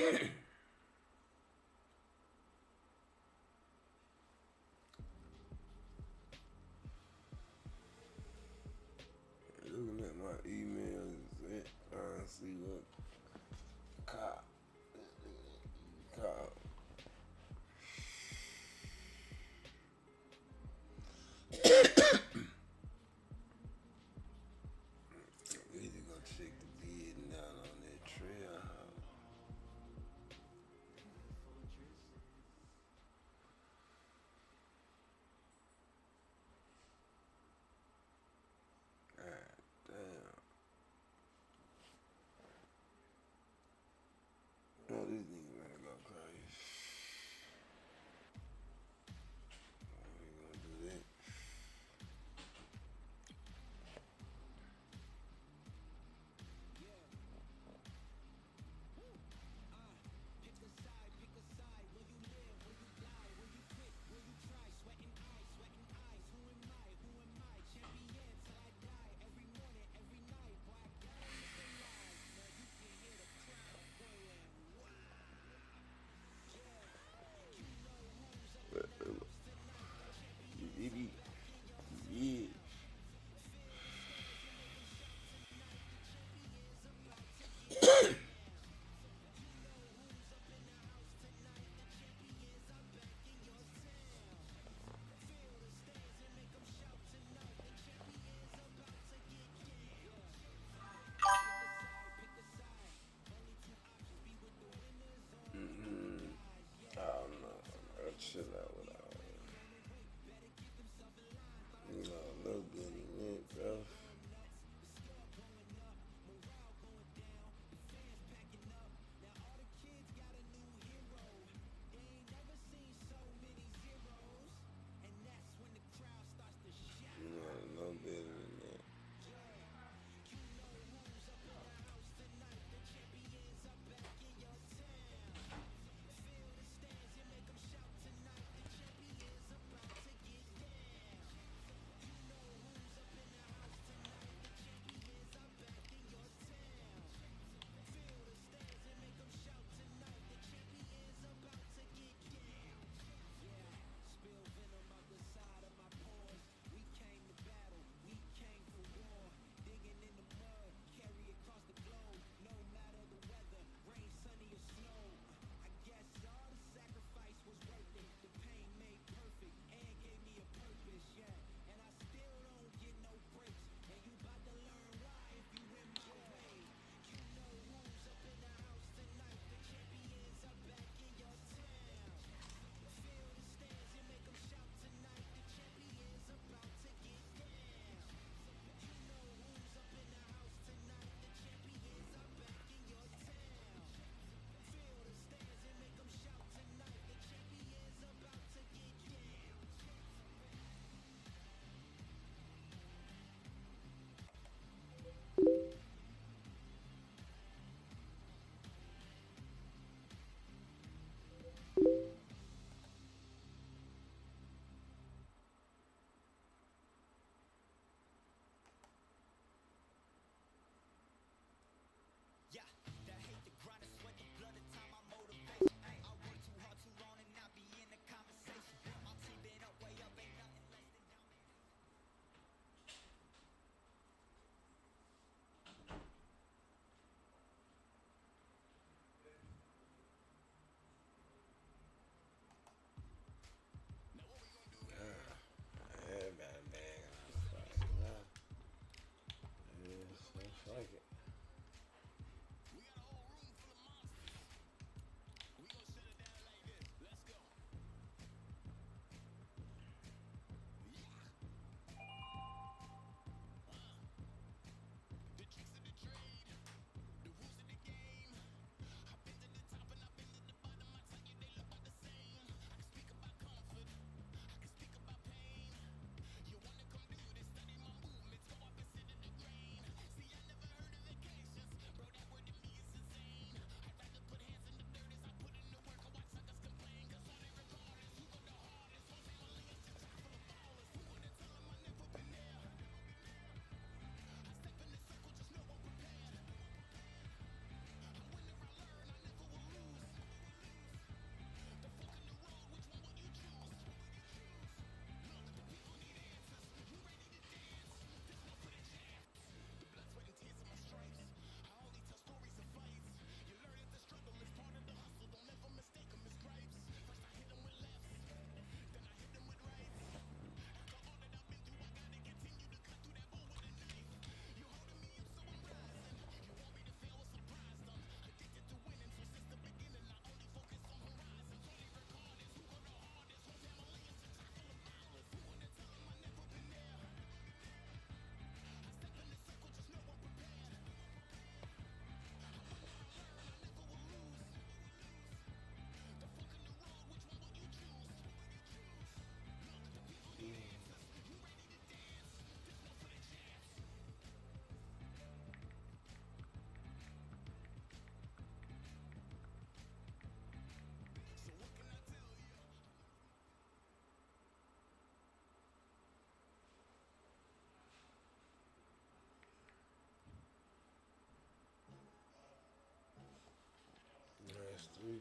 Looking at my emails, trying to see what cop. Cop. We need to go check the bid down on that trail house.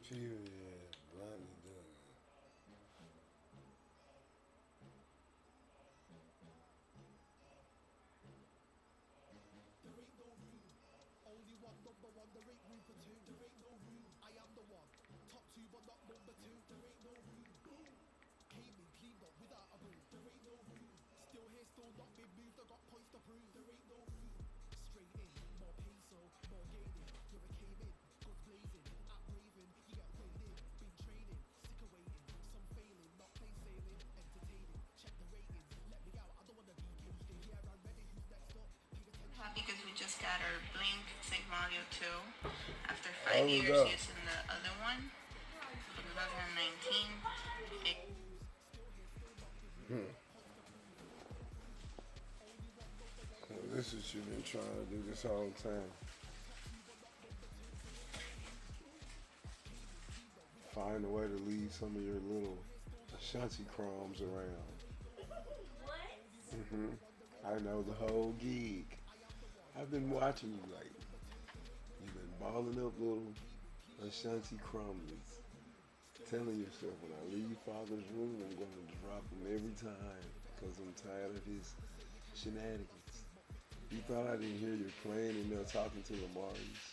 Period. Blindly done. Happy because we just got our Blink Sigmario 2 after Oh, 5 years no. using the other one from 2019. It, Hmm. Well, this is what you've been trying to do this whole time. Find a way to leave some of your little Ashanti crumbs around. Hmm. I know the whole gig. I've been watching you like you've been balling up little Ashanti crumblies, telling yourself when I leave Father's room, I'm going to drop him every time because I'm tired of his shenanigans. You thought I didn't hear you playing and they're talking to the Maris.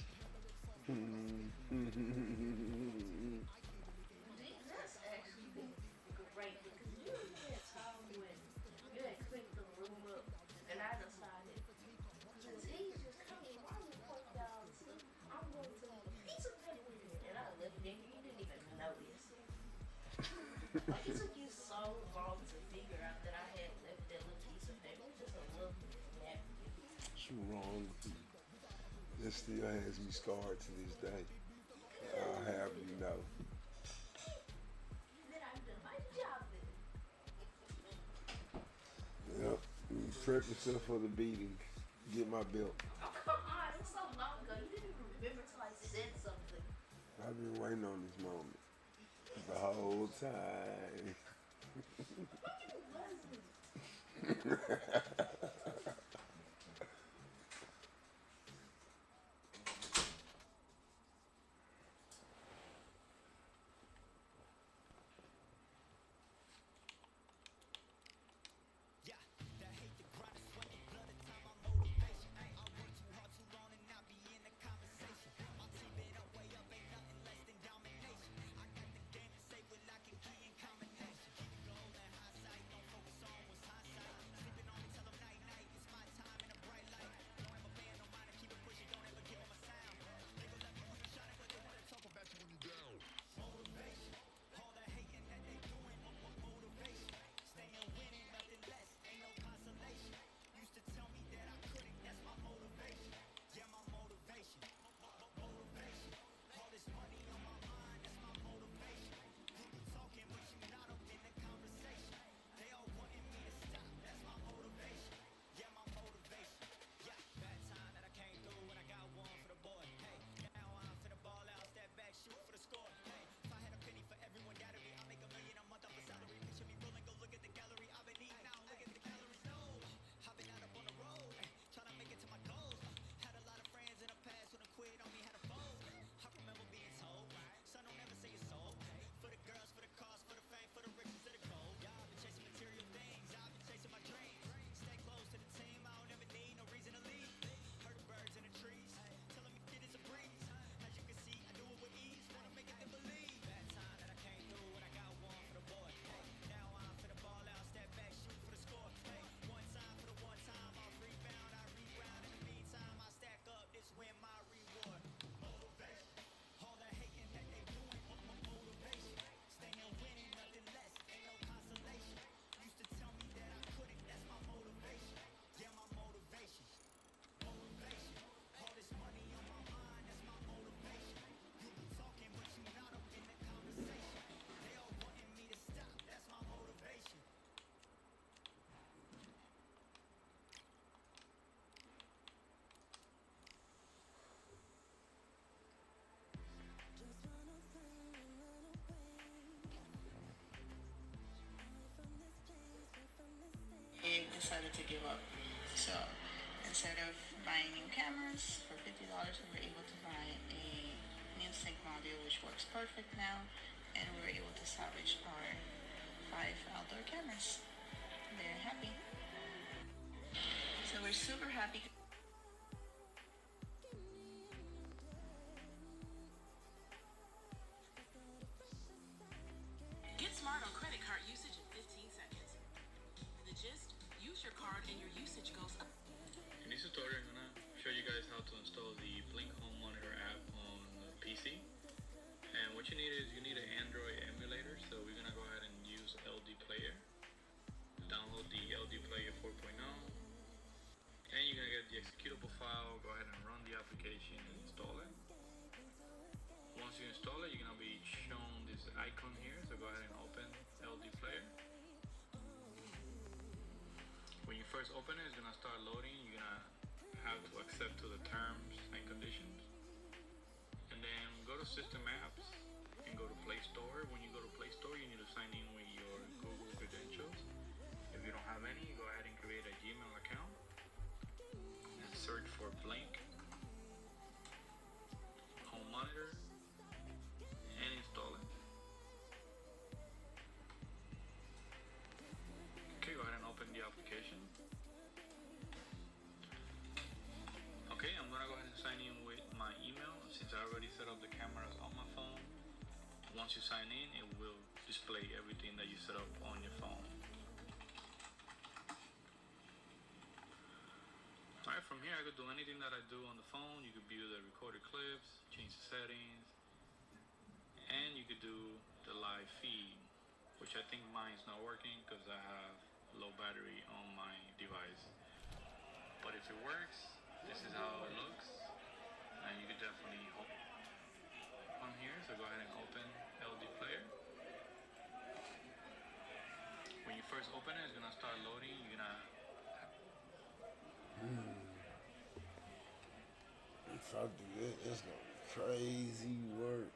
that's actually great because you remember that time when you had clicked the room up and I decided, since he's just coming around the point down, so I'm going to leave a piece of paper here. And I left it in here. You didn't even notice. Like it took you so long to figure out that I had left that little piece of paper. It was just a little napkin. What's wrong with you? This still has me scarred to this day. I'll have you know. Then I've done my job then. Yep. You prep yourself for the beating. Get my belt. Oh, come on. It was so long ago. You didn't even remember till I said something. I've been waiting on this moment the whole time. You wasn't. They decided to give up. So instead of buying new cameras for $50, we were able to buy a music module, which works perfect now, and we're able to salvage our 5 outdoor cameras. Very happy. So we're super happy. Get smart on credit card usage in 15 seconds. The gist, use your card and your usage goes up. In this tutorial, I'm going to show you guys how to install the Blink Home Monitor app on the PC. And what you need is you need an Android emulator, so we're going to go ahead and use LD Player. Download the LD Player 4.0, and you're going to get the executable file. Go ahead and run the application and install it. Once you install it, you're going to be shown this icon here, so go ahead and open LD Player. When you first open it, it's going to start loading. You're going to have to accept to the terms and conditions. And then go to System Apps and go to Play Store. When you go to Play Store, you need to sign in with your Google credentials. If you don't have any, go ahead and create a Gmail account and search for Blink Home Monitor and install it. Okay, go ahead and open the application. Okay, I'm gonna go ahead and sign in with my email since I already set up the cameras on my phone. Once you sign in, it will display everything that you set up on your phone. Alright, from here I could do anything that I do on the phone. You could view the recorded clips, change the settings, and you could do the live feed, which I think mine's not working because I have low battery on my device. But if it works, this is how it looks, and you could definitely on here. So go ahead and open LD Player. When you first open it, it's gonna start loading. You're gonna If I do it, it's gonna be crazy work.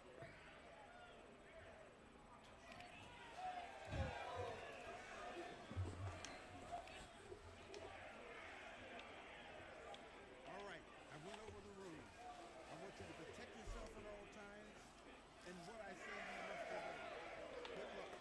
All right, I went over the rules. I want you to protect yourself at all times, and what I say you must obey. Good luck.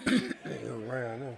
It's around now.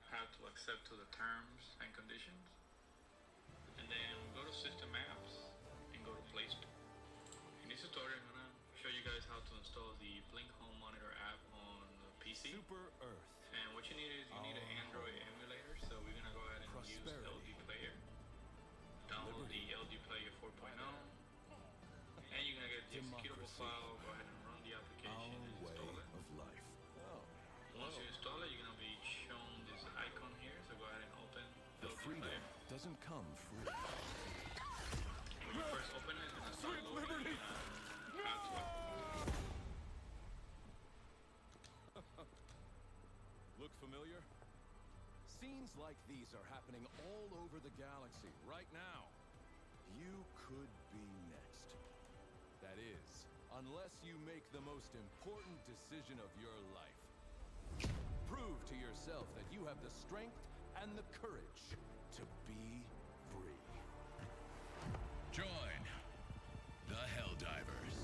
Have to accept to the terms and conditions, and then go to System Apps and go to Play Store. In this tutorial, I'm gonna show you guys how to install the Blink Home Monitor app on the PC. Super Earth. And what you need is you need an Android emulator, so we're gonna go ahead and use LD Player. Download the LD Player 4.0, and you're gonna get the executable file. Go ahead and run the application and install it. Of life. Oh. Once you install it, you're gonna be shown this icon here, so go ahead and open The LD freedom Player. doesn't come free. When you first open it, it's gonna start loading. You're gonna have to Look familiar? Scenes like these are happening all over the galaxy right now. You could be next. That is, unless you make the most important decision of your life. Prove to yourself that you have the strength and the courage to be free. Join the Helldivers.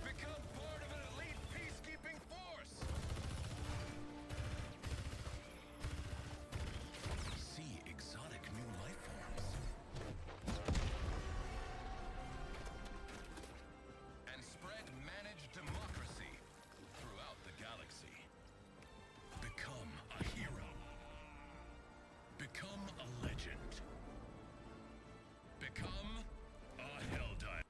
Become part of an elite peacekeeping force. See exotic new life forms. And spread managed democracy throughout the galaxy. Become a hero. Become a legend. Become a Helldiver.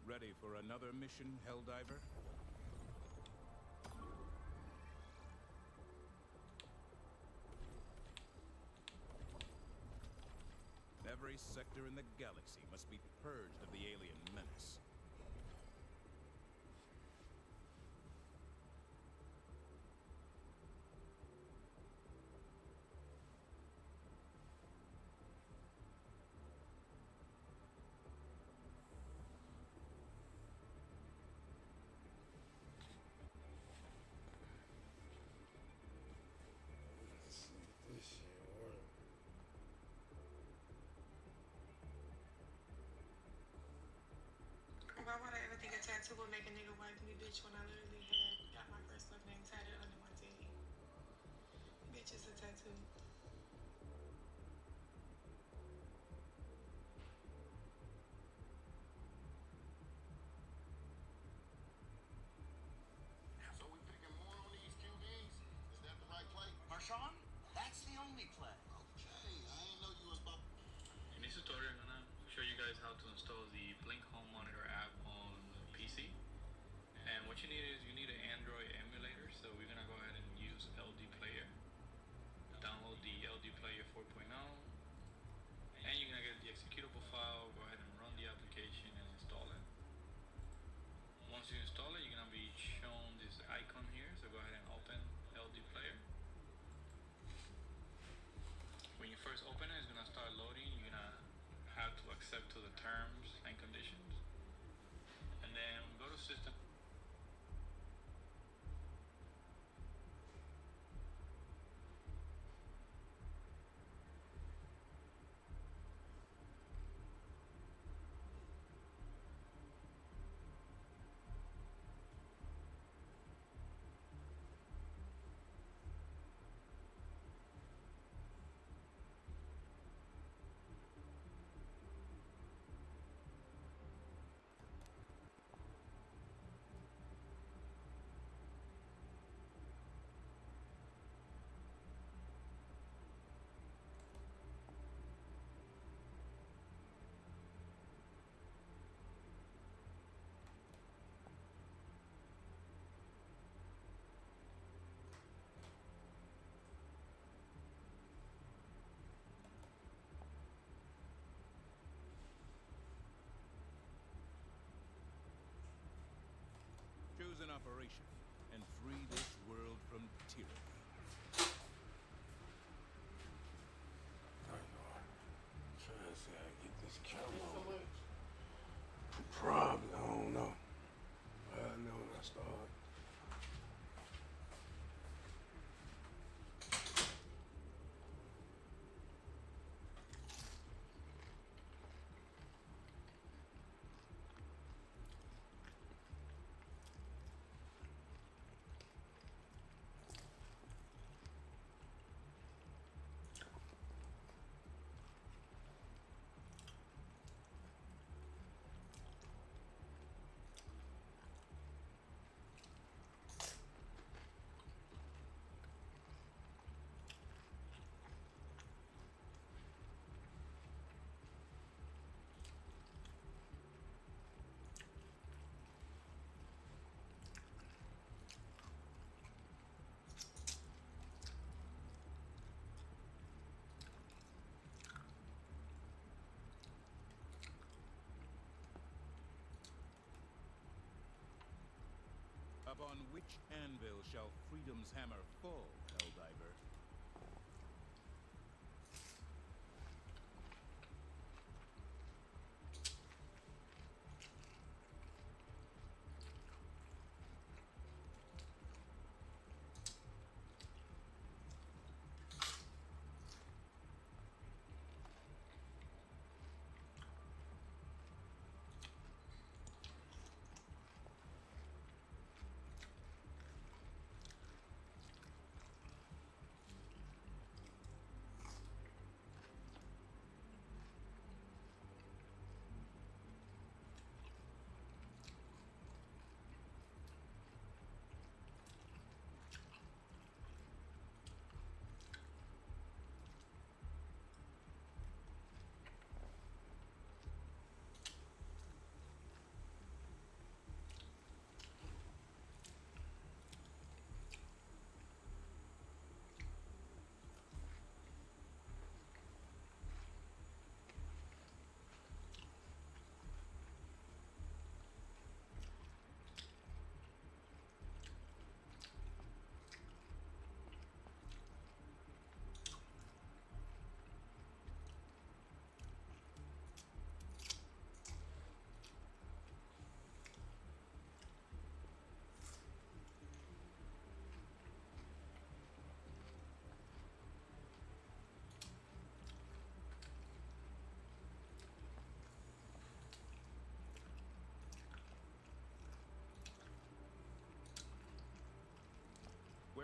Ready for another mission, Helldiver? Every sector in the galaxy must be purged of the alien menace. Let's see if this shit work. bitch when I literally had got my first fuck name tatted under my titty. Bitch is a tattoo. So we picking more on these QBs? Is that the right play? Marshawn, that's the only play. Okay, I ain't know you was about. In this tutorial, I'm gonna show you guys how to install the Blink Home Monitor app on the PC. And what you need is you need an Android emulator. So we're gonna go ahead and use LD Player. Download the LD Player 4.0, and you're gonna get the executable file. Go ahead and run the application and install it. Once you install it, you're gonna be shown this icon here. So go ahead and open LD Player. When you first open it, it's gonna start loading. You're gonna have to accept to the terms and conditions, and then go to System. Choose an operation and free this world from tyranny. Trying to see how to get this camera on. Probably, I don't know. I know when I start. Upon which anvil shall freedom's hammer fall, Helldiver?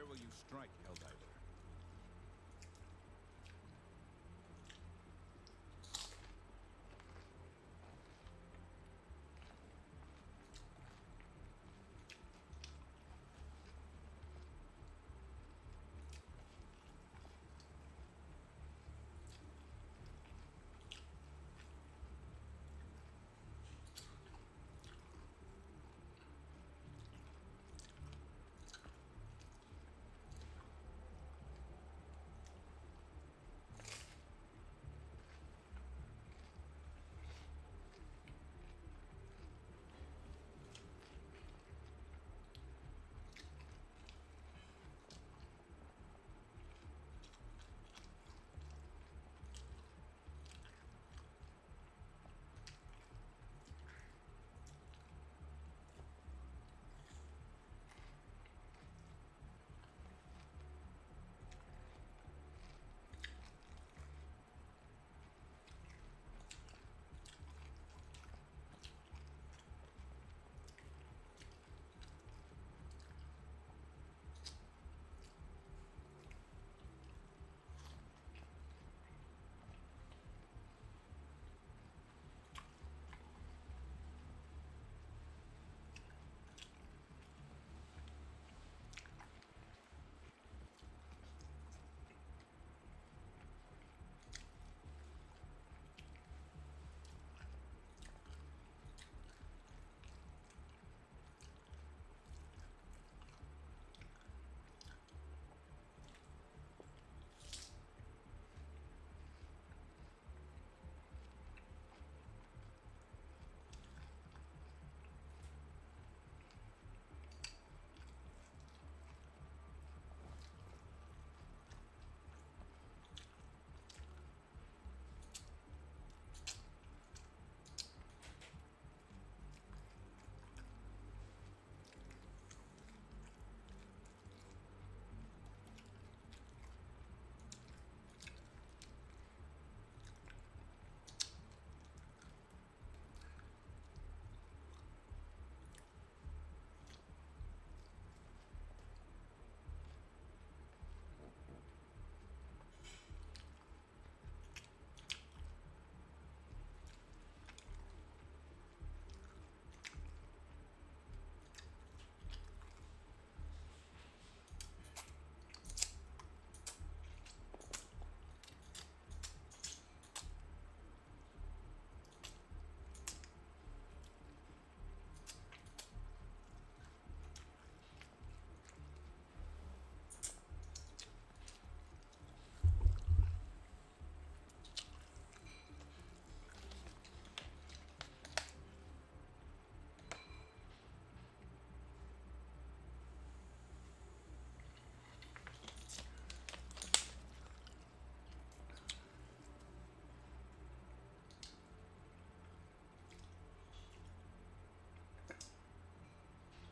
Where will you strike, Helldiver?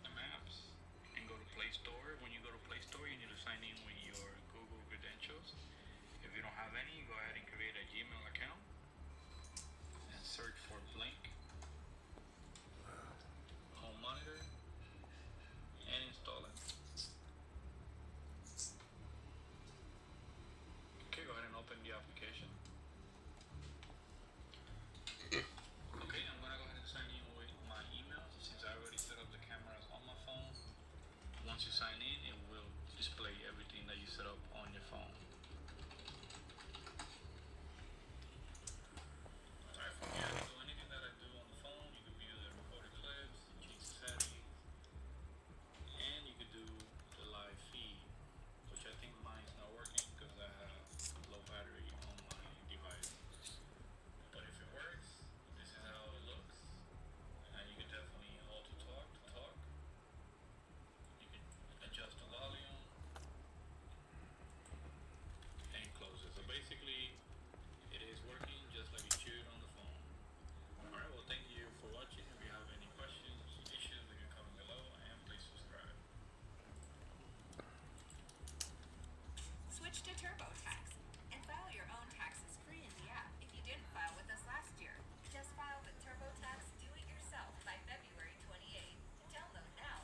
The maps and go to Play Store. When you go to Play Store, you need to sign in with your Google credentials. If you don't have any, go ahead and create a Gmail account and search for Blink home monitor and install it. Okay, go ahead and open the application. Okay, I'm gonna go ahead and sign in with my email since I already set up the cameras on my phone. Once you sign in, it will display everything that you set up on your phone. Alright, from here, so anything that I do on the phone, you can view the recorded clips, change the settings, and you could do the live feed, which I think mine's not working because I have low battery on my device. But if it works, this is how it looks. And you can definitely hold to talk. You can adjust the volume and close it. So basically, it is working just like it should on the phone. Alright, well thank you for watching. If you have any questions, issues, leave a comment below and please subscribe. Switch to TurboTax and file your own taxes free in the app if you didn't file with us last year. Just file with TurboTax Do It Yourself by February 28th. Download now.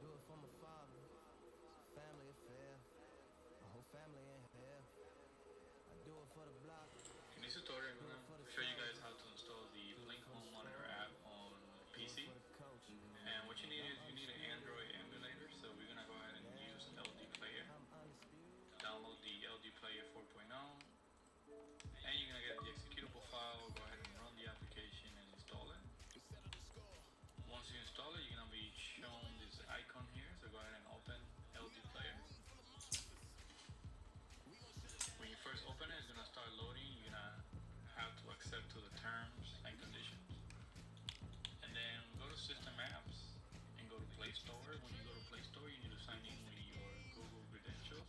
Do it for my father. It's a family affair. My whole family in hell. I do it for the block. In this tutorial, I'm going to show you guys how to install the Blink Home Monitor app on PC. And what you need is you need an Android emulator, so we're going to go ahead and use LD Player. Download the LD Player 4.0, and you're going to get the executable file. Go ahead and run the application and install it. Once you install it, you're going to be shown this icon here, so go ahead and open LD Player. When you first open it, it's going to start loading. You're going to have to accept to the terms and conditions. And then go to System Apps and go to Play Store. When you go to Play Store, you need to sign in with your Google credentials.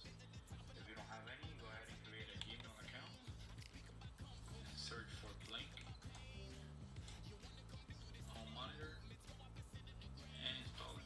If you don't have any, go ahead and create a Gmail account and search for Blink Home Monitor and install it.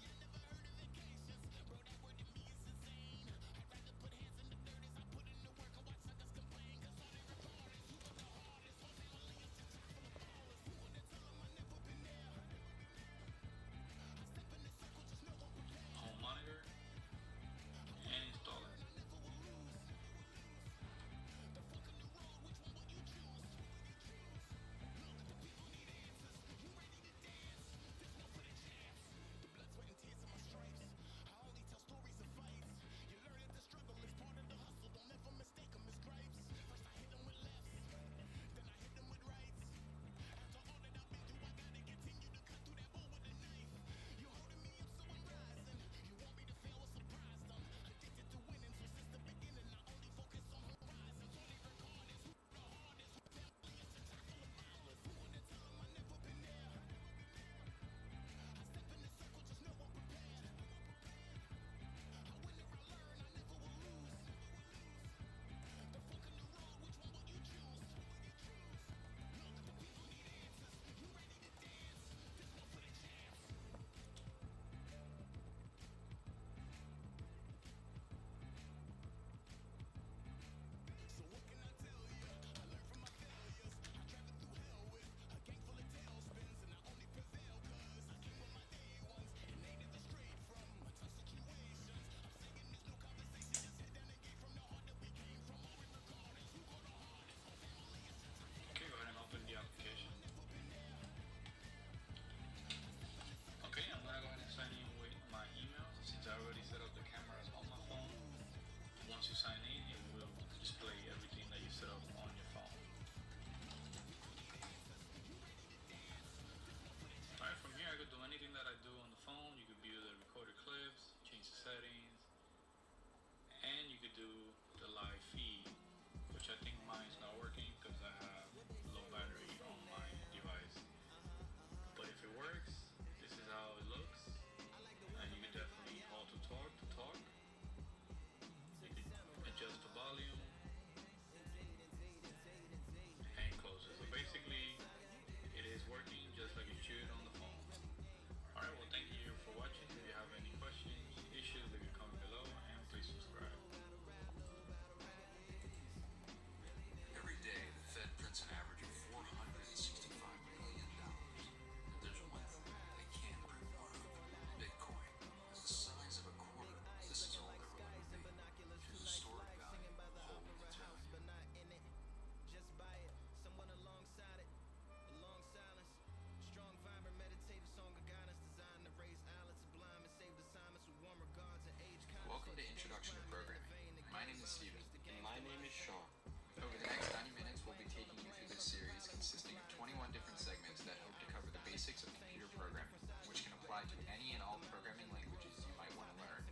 consisting of 21 different segments that hope to cover the basics of computer programming, which can apply to any and all programming languages you might want to learn.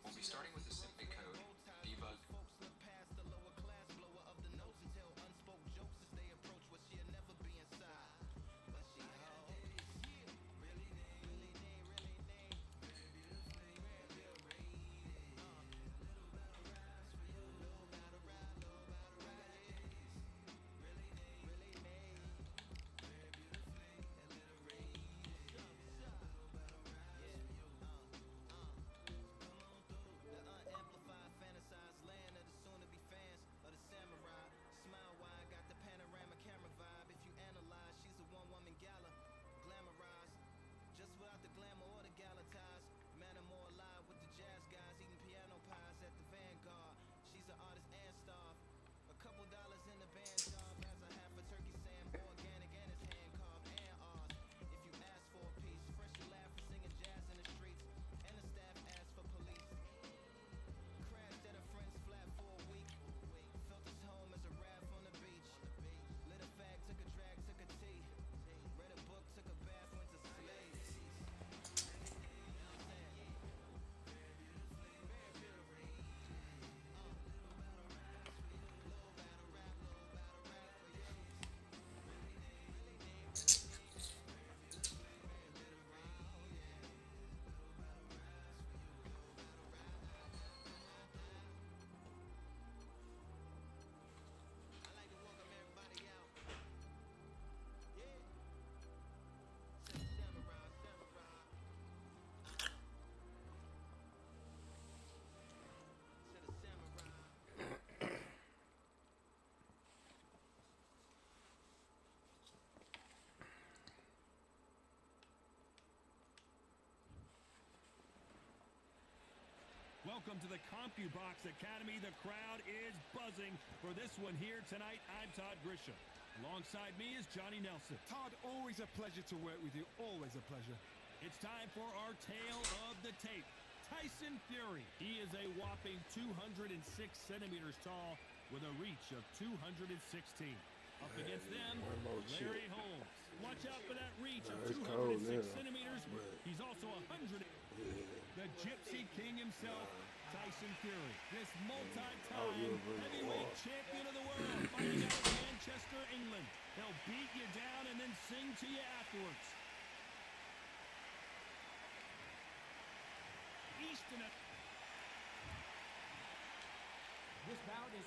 We'll be starting with the simply code, debug, Welcome to the CompuBox Academy. The crowd is buzzing for this one here tonight. I'm Todd Grisham. Alongside me is Johnny Nelson. Todd, always a pleasure to work with you. Always a pleasure. It's time for our tale of the tape. Tyson Fury. He is a whopping 206 centimeters tall with a reach of 216. Up against them, Larry Holmes. Watch out for that reach of 206 centimeters. He's also 100. The Gypsy King himself, Tyson Fury. This multi-time heavyweight champion of the world fighting out of Manchester, England. He'll beat you down and then sing to you afterwards. Easton. This bout is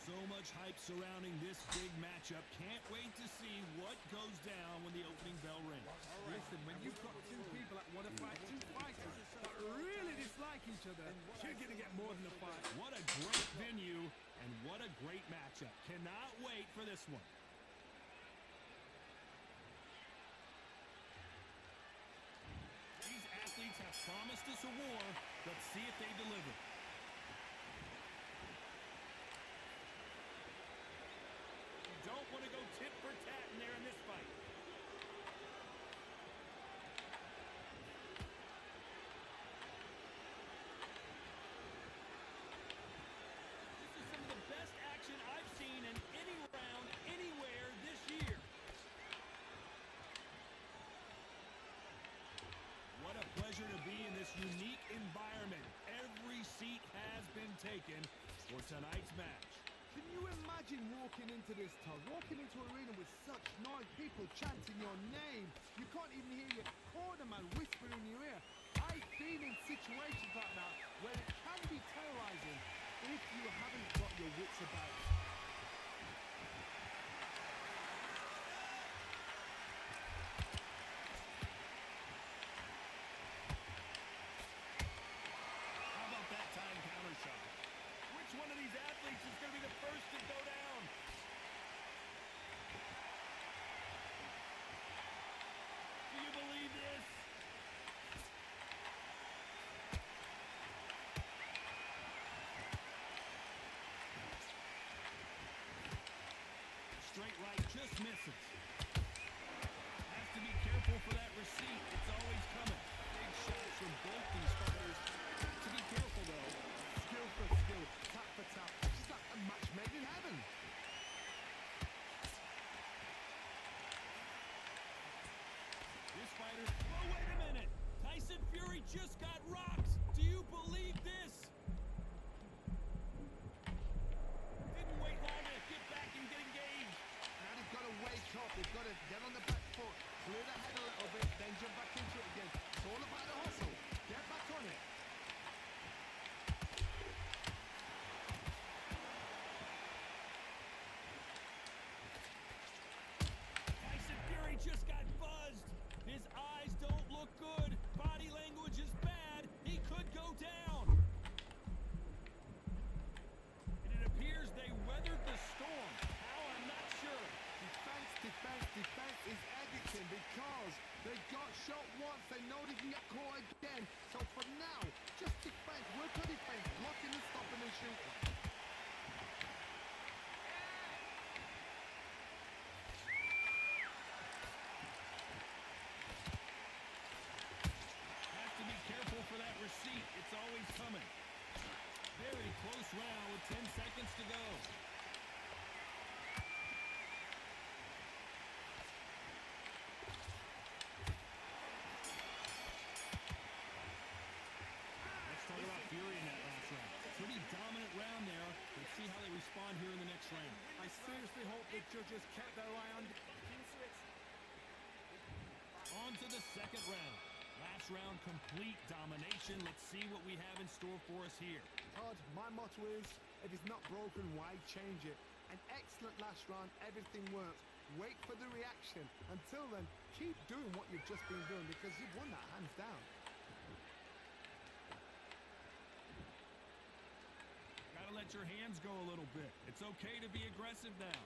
so much hype surrounding this big matchup. Can't wait to see what goes down when the opening bell rings. Right. Listen, when you've got two people that want to fight, two fighters that really dislike each other, you're going to get more than a fight. What a great venue and what a great matchup. Cannot wait for this one. These athletes have promised us a war. Let's see if they deliver. Don't want to go tit for tat in there in this fight. This is some of the best action I've seen in any round, anywhere this year. What a pleasure to be in this unique environment. Every seat has been taken for tonight's match. Can you imagine walking into this, Todd? Walking into an arena with such noise, people chanting your name. You can't even hear your cornerman whispering in your ear. I've been in situations like that where it can be terrorizing if you haven't got your wits about you. How about that time counter shot? Which one of these athletes is going to be the first to go down? Do you believe this? Straight right just misses. Has to be careful for that receipt. It's always coming. Big shots from both these fighters. To be careful, though. Skill for skill, tap for tap. Just like a match made in heaven. round. I seriously hope the judges kept their eye on... On to the second round. Last round, complete domination. Let's see what we have in store for us here. Todd, my motto is, if it's not broken, why change it? An excellent last round, everything works. Wait for the reaction. Until then, keep doing what you've just been doing because you've won that hands down. Gotta let your hands go a little bit. It's okay to be aggressive now.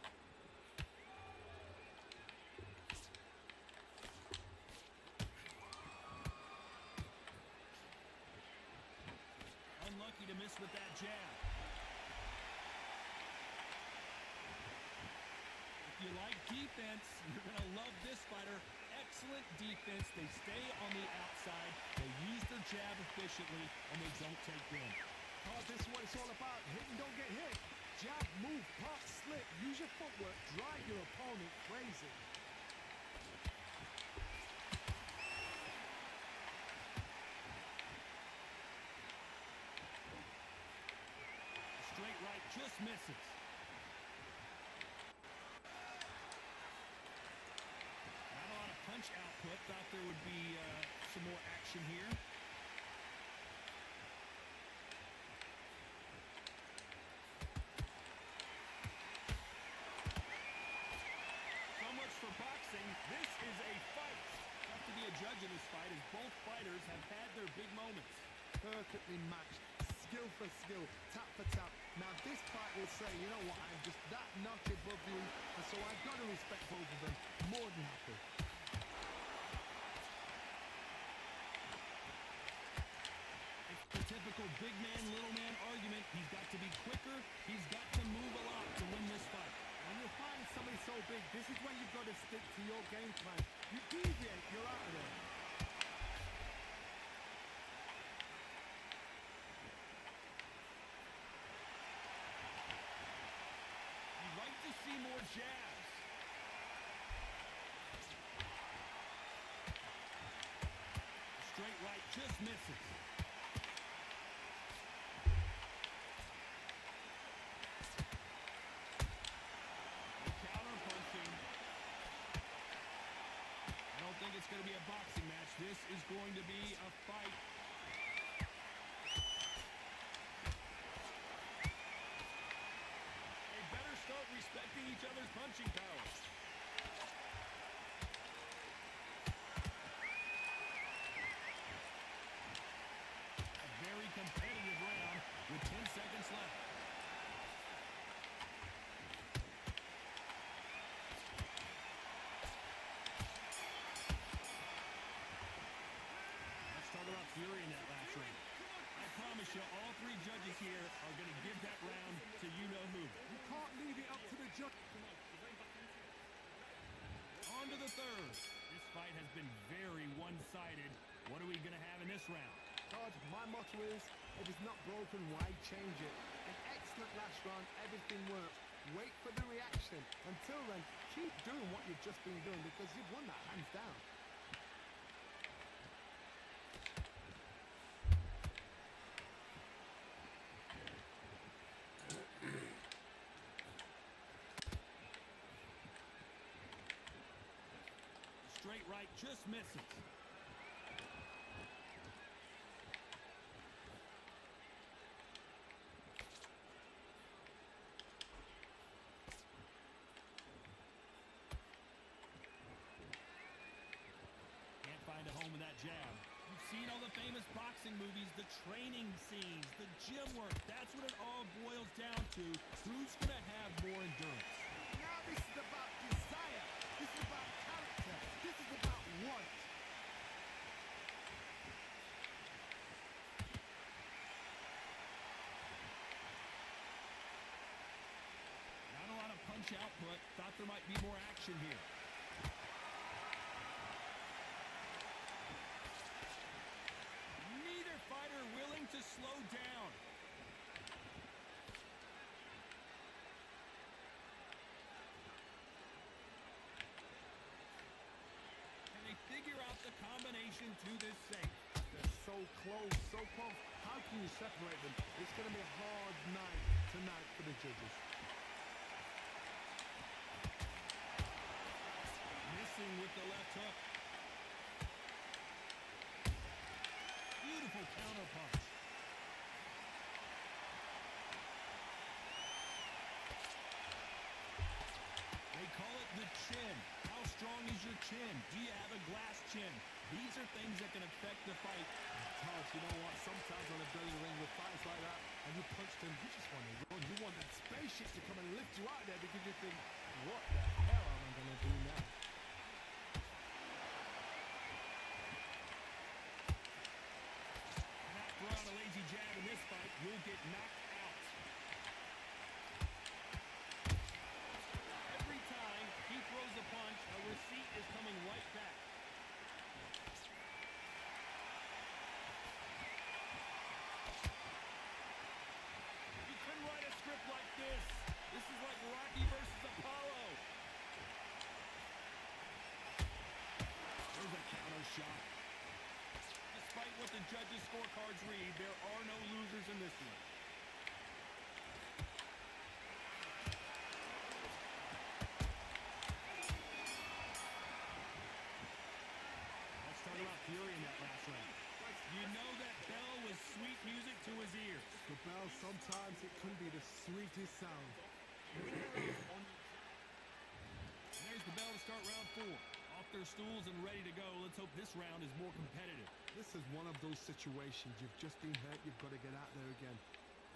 Unlucky to miss with that jab. If you like defense, you're going to love this fighter. Excellent defense. They stay on the outside. They use their jab efficiently, and they don't take them. Todd, this is what it's all about. Hit and don't get hit. Jab, move, pop, slip. Use your footwork. Drive your opponent crazy. Straight right just misses. Not a lot of punch output. Thought there would be some more action here. So much for boxing. This is a fight. Tough to be a judge in this fight as both fighters have had their big moments. Perfectly matched. Skill for skill, tap for tap. Now this fight will say, you know what, I'm just that notch above you, and so I've got to respect both of them. More than happy. It's the typical big man, little man argument. He's got to be quicker. He's got to move a lot to win this fight. When you find somebody so big, this is when you've got to stick to your game plan. You deviate, you're out of there. See more jabs. Straight right just misses. Counter punching. I don't think it's going to be a boxing match. This is going to be a fight. Respecting each other's punching powers. A very competitive round with 10 seconds left. Let's talk about fury in that last round. I promise you, all three judges here are going to give that round to you-know-who. You can't leave it up to the judge. On to the third. This fight has been very one-sided. What are we going to have in this round? Todd, my motto is, if it's not broken, why change it? An excellent last round, everything works. Wait for the reaction. Until then, keep doing what you've just been doing because you've won that hands down. Straight right just misses. Can't find a home with that jab. You've seen all the famous boxing movies, the training scenes, the gym work. That's what it all boils down to. Who's going to have more endurance? Now this is about desire. This is about character. This is about want. Not a lot of punch output. Thought there might be more action here. Neither fighter willing to slow down. Can they figure out the combination to this safe? They're so close, so close. How can you separate them? It's going to be a hard night tonight for the judges. the chin. How strong is your chin? Do you have a glass chin? These are things that can affect the fight. Todd, you know what? Sometimes when I've done in the ring with fights like that, and you punched him, you just want to run. You want that spaceship to come and lift you out there because you think, what the hell am I going to do now? And not throw out a lazy jab in this fight, you'll get knocked out. Every time he throws a punch, a receipt is coming right back. You couldn't write a script like this. This is like Rocky versus Apollo. There's a counter shot. Despite what the judges' scorecards read, there are no losers in this one. Let's talk about Fury in that last round. You know that bell was sweet music to his ears. The bell, sometimes it can be the sweetest sound. There's the bell to start round 4. Off their stools and ready to go. Let's hope this round is more competitive. This is one of those situations. You've just been hurt. You've got to get out there again.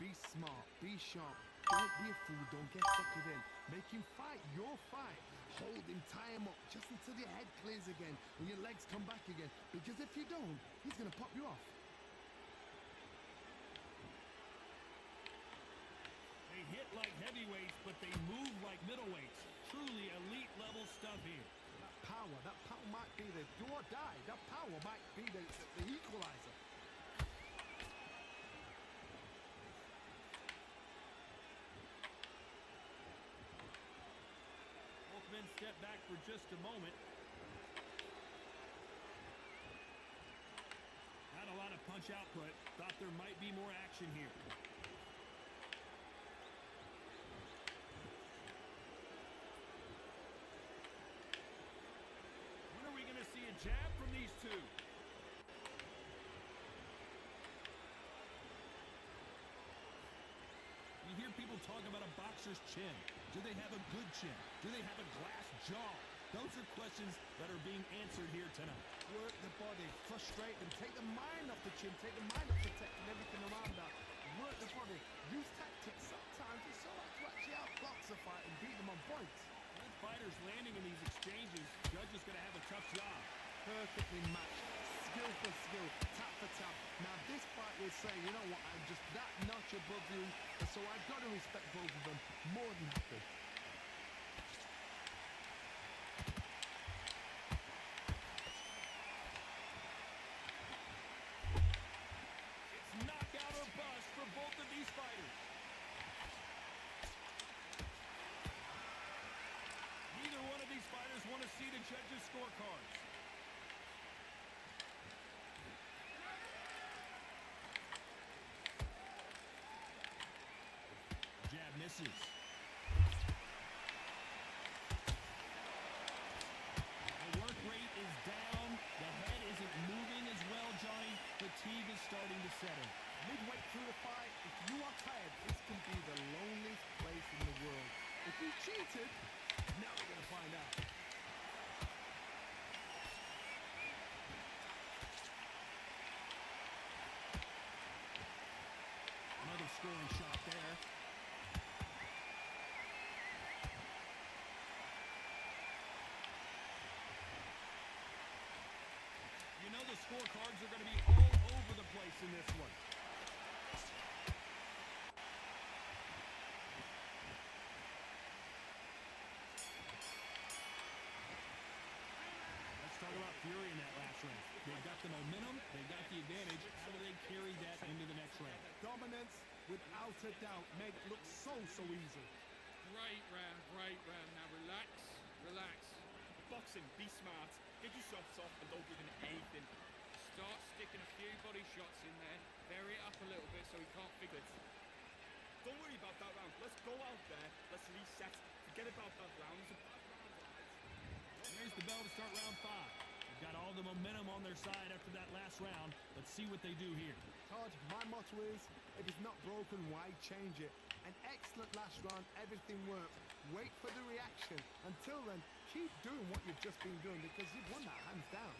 Be smart. Be sharp. Don't be a fool. Don't get suckered in. Make him fight your fight. Hold him. Tie him up just until your head clears again and your legs come back again. Because if you don't, he's going to pop you off. They hit like heavyweights, but they move like middleweights. Truly elite level stuff here. That power might be the do or die. That power might be the equalizer. Both men step back for just a moment. Not a lot of punch output. Thought there might be more action here. See a jab from these two. You hear people talk about a boxer's chin. Do they have a good chin? Do they have a glass jaw? Those are questions that are being answered here tonight. Work the body, frustrate them, take the mind off the chin, take the mind off the tech and everything around that. Work the body, use tactics. Sometimes it's so hard to actually outbox a fight and beat them on points. Both fighters landing in these exchanges, judge is going to have a tough job. Perfectly matched, skill for skill, tap for tap. Now this fight will say, you know what, I'm just that notch above you, and so I've got to respect both of them more than happy. It's knockout or bust for both of these fighters. Neither one of these fighters want to see the judges' scorecards. Jab misses. The work rate is down. The head isn't moving as well, Johnny. Fatigue is starting to set in. Midway through the fight, if you are tired, this can be the loneliest place in the world. If you cheated, now we're going to find out. Another scoring shot there. You know the scorecards are going to be all over the place in this one. Let's talk about Fury in that last round. They've got the momentum, they've got the advantage. How do they carry that into the next round? Dominance, without a doubt, make it look so easy. Great round. Now relax. Boxing, be smart. Get your shots off and don't give him anything. Start sticking a few body shots in there. Vary it up a little bit so he can't figure it. Don't worry about that round. Let's go out there. Let's reset. Forget about that round. It's a bad round, guys. There's the bell to start round 5. They've got all the momentum on their side after that last round. Let's see what they do here. Todd, my motto is, if it's not broken, why change it? An excellent last round, everything worked. Wait for the reaction. Until then, keep doing what you've just been doing because you've won that hands down.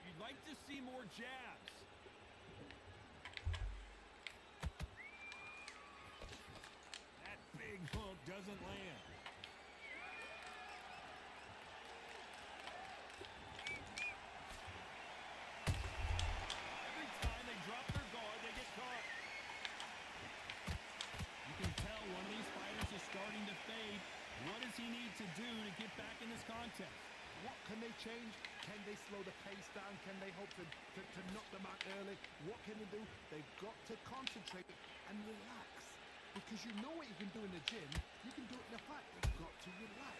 You'd like to see more jabs. That big hook doesn't land. Every time they drop their guard, they get caught. You can tell one of these fighters is starting to fade. What does he need to do to get back in this contest? What can they change? Can they slow the pace down? Can they hope to knock them out early? What can they do? They've got to concentrate and relax. Because you know what you can do in the gym, you can do it in the fight. You've got to relax.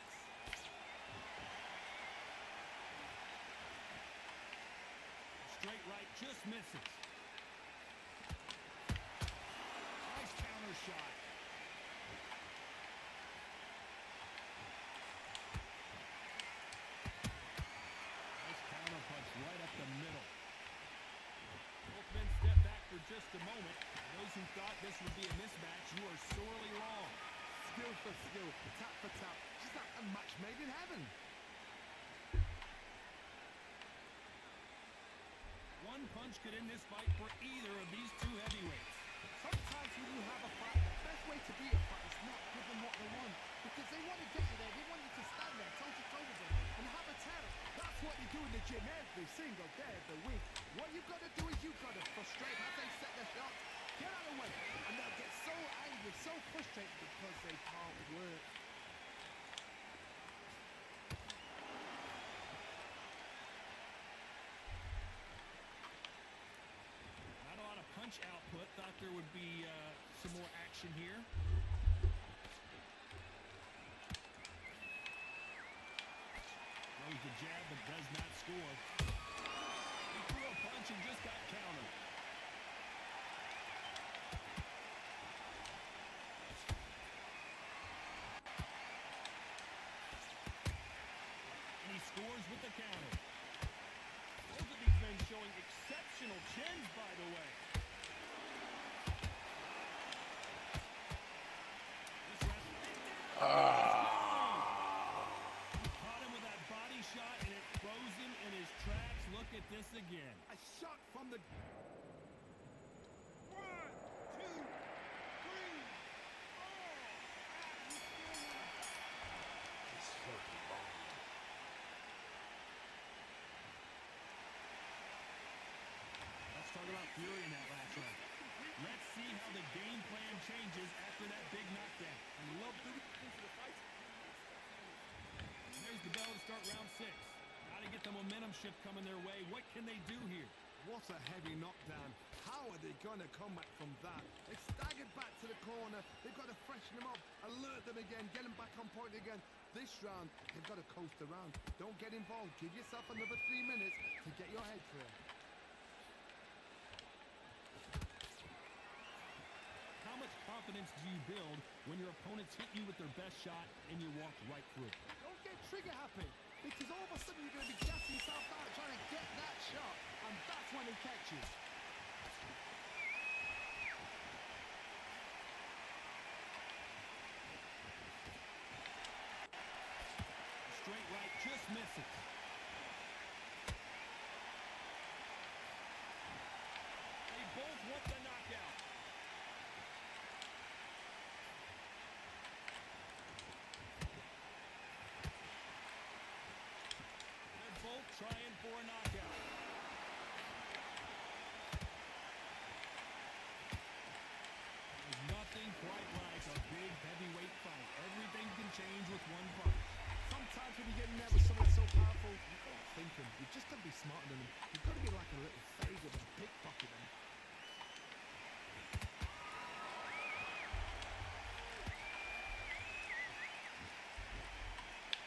Straight right just misses. Nice counter shot. Nice counter punch right up the middle. Both men step back for just a moment. Those who thought this would be a mismatch, you are sorely wrong. Skill for skill, tap for tap. Just like a match made in heaven. One punch could end this fight for either of these two heavyweights. Sometimes when you have a fight, the best way to beat a fight is not give them what they want. Because they want to get you there. They want you to stand there toe-to-toe with them and have a terror. That's what they do in the gym every single day of the week. What you've got to do is you've got to frustrate as they set their shots. Get out of the way. And they'll get so angry, so frustrated because they can't work. Not a lot of punch output. Thought there would be some more action here. Throws the jab but does not score. He threw a punch and just got countered. And he scores with the counter. Both of these men showing exceptional chins, by the way. This caught him with that body shot, and it throws him in his tracks. Look at this again. A shot from the... 1, 2, 3, 4. It's fucking long. Let's talk about Fury in that last round. Let's see how the game plan changes after that big knockdown. I love the into the fight. There's the bell to start round 6. Got to get the momentum shift coming their way. What can they do here? What a heavy knockdown. How are they going to come back from that? They staggered back to the corner. They've got to freshen them up, alert them again, get them back on point again. This round, they've got to coast around. Don't get involved. Give yourself another 3 minutes to get your head clear. How much confidence do you build when your opponents hit you with their best shot and you walk right through? Don't get trigger happy, because all of a sudden you're going to be gassing yourself out trying to get that shot, and that's when they catch you. Straight right just misses. They both want the knockout. They're both trying for a knockout. There's nothing quite like a big heavyweight fight. Everything can change with one punch. Sometimes when you get in there with someone so powerful, you've got to think them. You've just got to be smarter than them. You've got to be like a little fade of them, pickpocket them.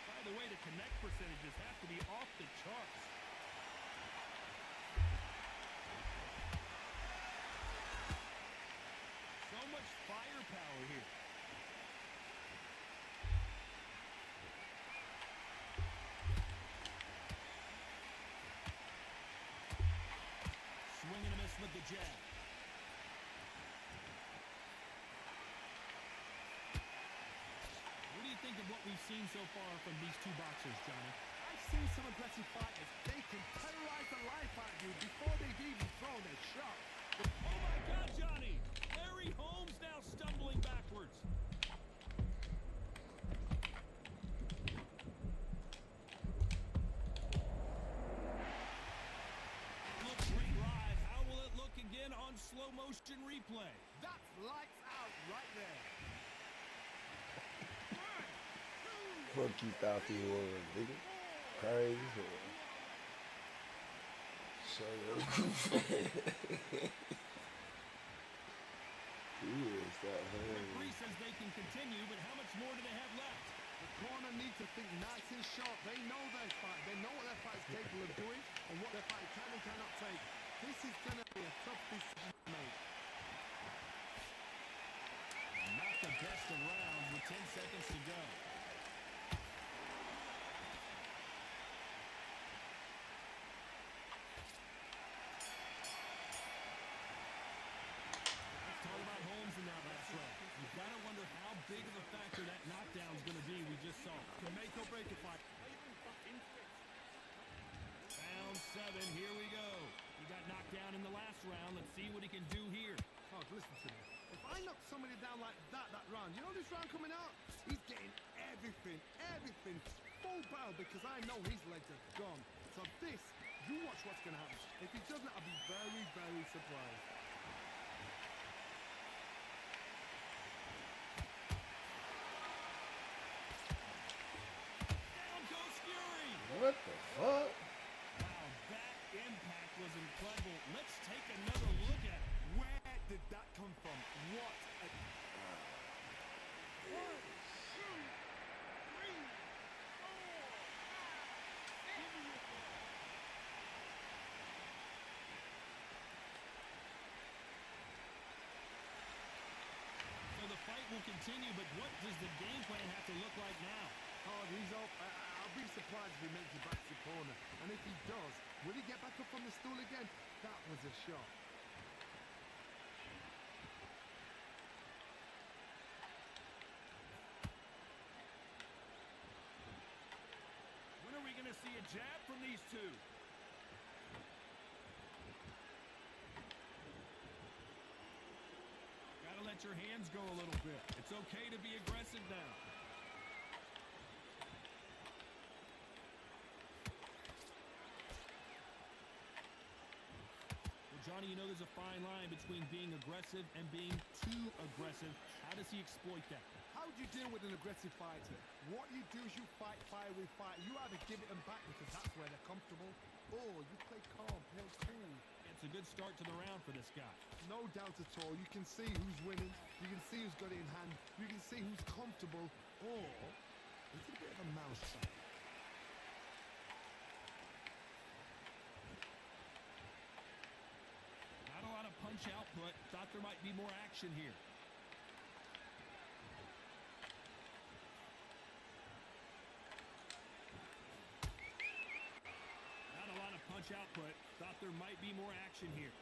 By the way, the connect percentages have to be off the charts. So much firepower here. jab. What do you think of what we've seen so far from these two boxers, Johnny? I've seen some aggressive fighters. They can terrorize the life out of you before they've even thrown their shot. Oh my God, Johnny! Larry Holmes now stumbling backwards. Looks great live. How will it look again on slow motion replay? That's lights out right there. Fuck you thought he was, nigga. Crazy as hell. Show your He is that Referee says they can continue, but how much more do they have left? The corner needs to think nice and sharp. They know their fight. They know what their fight's capable of doing and what their fight can and cannot take. This is going to be a tough decision to make. Not the best of rounds with 10 seconds to go. Let's talk about Holmes in that last round. You've got to wonder how big of a factor that knockdown's going to be we just saw. Can make or break a fight. Round 7, here we go. He got knocked down in the last round. Let's see what he can do here. Oh, listen to me. If I knock somebody down like that round, you know this round coming out? He's getting everything, full battle because I know his legs are gone. So this, you watch what's going to happen. If he doesn't, I'll be very, very surprised. Down goes Fury. What the fuck? Wow, that impact was incredible. Let's take another look at it. Where did that come from? What a... So the fight will continue, but what does the game plan have to look like now? Oh, he's up. I'll be surprised if he makes it back to the corner. And if he does, will he get back up on the stool again? That was a shot. When are we going to see a jab from these two? Gotta let your hands go a little bit. It's okay to be aggressive now. Well, Johnny, you know there's a fine line between being aggressive and being too aggressive. How does he exploit that? How do you deal with an aggressive fighter? What you do is you fight fire with fire. You either give it them back because that's where they're comfortable, or you play calm, play cool. It's a good start to the round for this guy. No doubt at all. You can see who's winning. You can see who's got it in hand. You can see who's comfortable, or it's a bit of a mouse trap. Not a lot of punch output. Thought there might be more action here. Not a lot of punch output. Thought there might be more action here.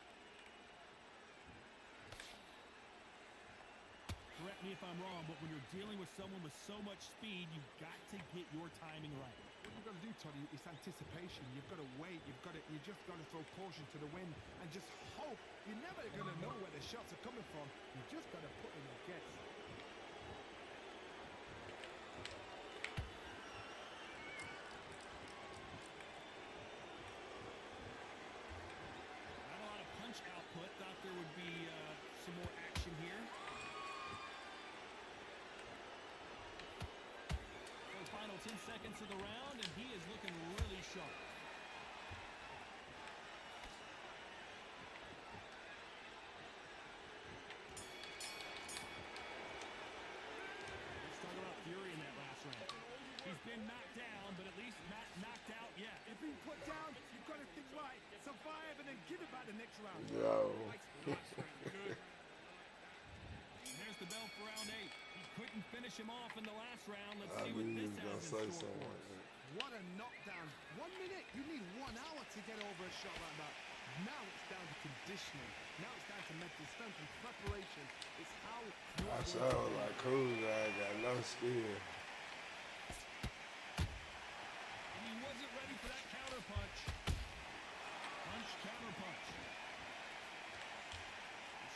Correct me if I'm wrong, but when you're dealing with someone with so much speed, you've got to get your timing right. What you've got to do, Toddy, is anticipation. You've got to wait. You just got to throw caution to the wind and just hope. You're never going to know where the shots are coming from. You just got to put in a guess. Not a lot of punch output. Thought there would be some more action here. Final 10 seconds of the round, and he is looking really sharp. Let's talk about Fury in that last round. He's been knocked down, but at least not knocked out yet. If being put down, you've got to think right, survive, and then give it back the next round. Yo. Good. And there's the bell for round 8. He couldn't finish him off in the last round. Let's see what this has in store for us. What a knockdown. 1 minute, you need 1 hour to get over a shot like that. Now it's down to conditioning. Now it's down to mental strength and preparation. It's how I sound like cool guy, got no skill. And he wasn't ready for that counter punch. Punch, counter punch.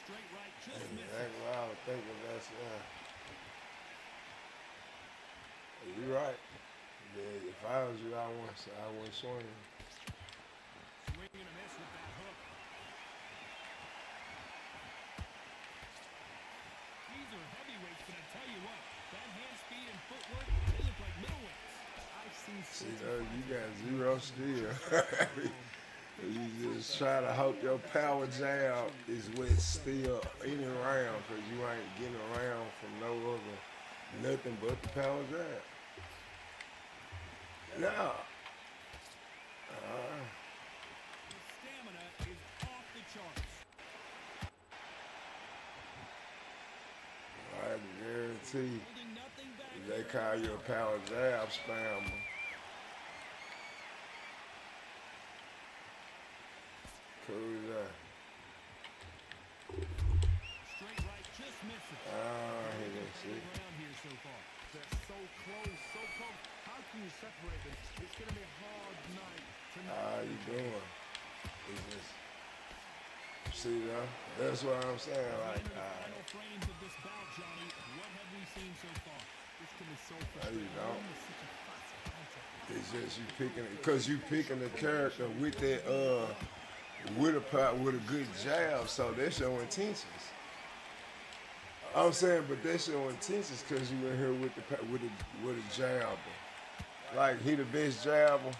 Straight right, just missed. That's what I was thinking. That's you're right. Yeah, if I was you, I wouldn't swing. Swing and a miss with that hook. These are heavyweights, but I tell you what, that hand speed and footwork, they look like middleweights. I've seen See, you got zero skill. You just try to hope your power jab is what's still in and around, because you ain't getting around from nothing but the power jab. No. His stamina is off the charts. I guarantee they call you a power jab spammer. Cool that. Straight right, just missing. I hear that shit. Around here so far. They're so close, so close. How can you separate them? It's going to be a hard night tonight. How you doing? It's just, see that? That's what I'm saying. Like, final frames of this bout, Johnny. What have we seen so far? This can be so you frustrating. know, It's such a fast counter. it's just you picking it, because you picking the character with that, with a good jab, so that's your intentions. I'm saying, but that's your intentions because you in here with a jabber. Like, he the best jabber.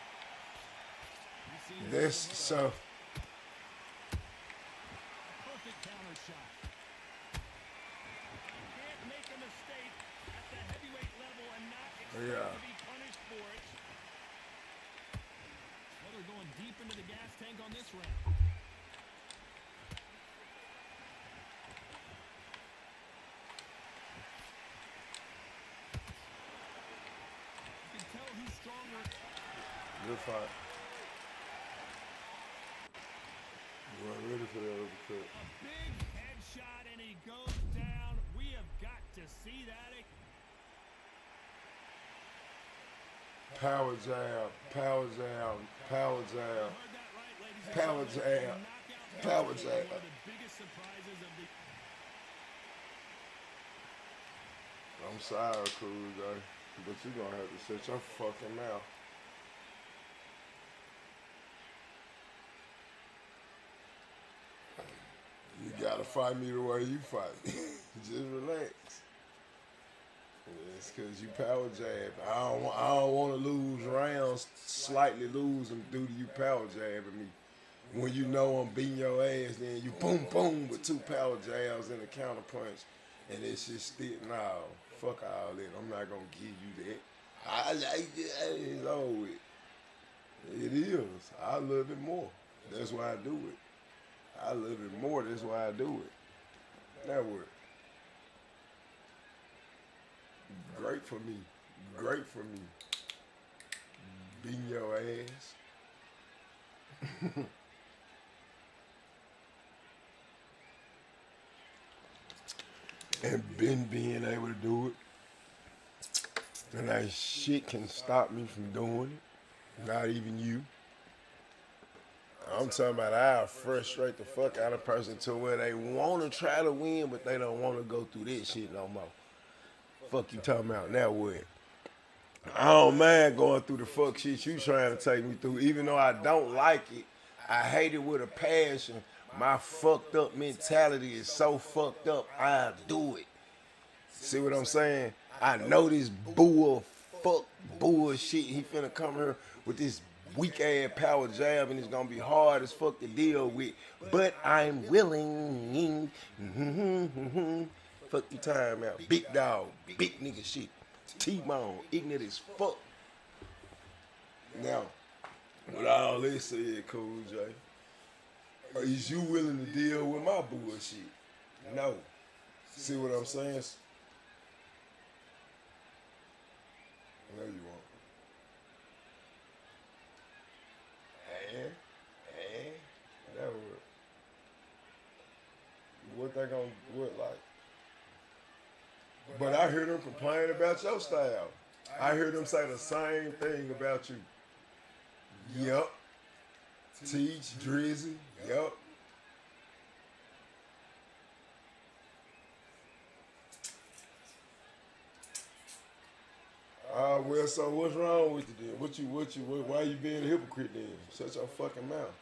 That's so. Perfect counter shot. Can't make a mistake at the heavyweight level and not expect to be punished for it. Well, they're going deep into the gas tank on this round. You can tell who's stronger. Good fight. You weren't ready for that uppercut. A big headshot and he goes down. We have got to see that. Power jab, power jab, power jab, power jab, power jab. I'm sorry, cool guy, but you're gonna have to shut your fucking mouth. You gotta fight me the way you fight me. Just relax. It's because you power jab. I don't want to lose rounds, slightly lose them due to you power jabbing me. When you know I'm beating your ass, then you boom, boom with 2 power jabs and a counter punch. And it's just still, no, fuck all that. I'm not going to give you that. I like it. It's over with. It is. I love it more. That's why I do it. I love it more. That's why I do it. Now what? Great for me. Great for me. Beating your ass. And being able to do it. And that shit can stop me from doing it. Not even you. I'm talking about I'll frustrate the fuck out of a person to where they want to try to win, but they don't want to go through this shit no more. Fuck you talking about now what? I don't mind going through the fuck shit you trying to take me through. Even though I don't like it, I hate it with a passion. My fucked up mentality is so fucked up, I do it. See what I'm saying? I know this bullshit. He finna come here with this weak ass power jab and it's gonna be hard as fuck to deal with. But I'm willing. Fuck your time out. Big dog, big nigga shit. T-Bone, ignorant as fuck. Now, with all this said, Cool J, is you willing to deal with my bullshit? No. See what I'm saying? No, you won't. And, no. what they gonna what like. But I hear them complain about your style. I hear them say the same thing about you. Yup. Teach, Drizzy. Yup. Well, so what's wrong with you then? Why you being a hypocrite then? Shut your fucking mouth.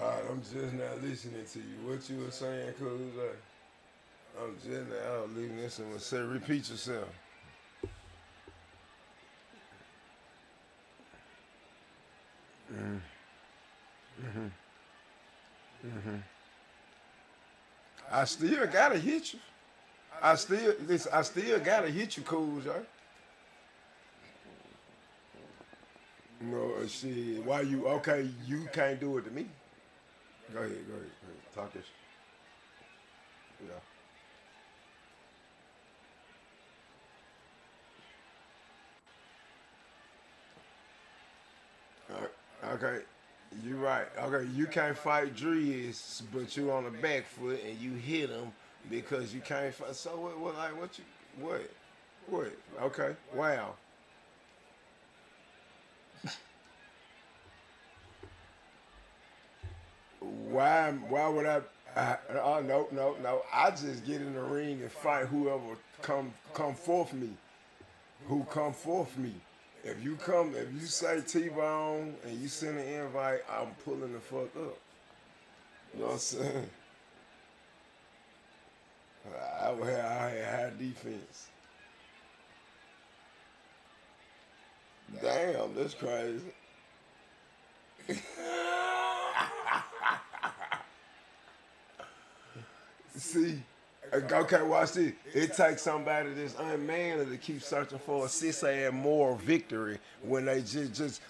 Alright, I'm just not listening to you. What you were saying, cuz I'm just now leaving this one. Say, repeat yourself. I still gotta hit you. I still gotta hit you, cool, Jay. No, shit. Why you okay? You can't do it to me. Go ahead. Talk this. Yeah. Okay. You right. Okay, you can't fight Driz, but you on the back foot and you hit him because you can't fight. So what? Okay. Wow. Why would I? No. I just get in the ring and fight whoever come forth me. Who come forth me. If you say T-Bone and you send an invite, I'm pulling the fuck up. You know what I'm saying? I had high defense. Damn, that's crazy. See, okay, watch this. It takes somebody that's unmanly to keep searching for a cis-ass moral victory when they just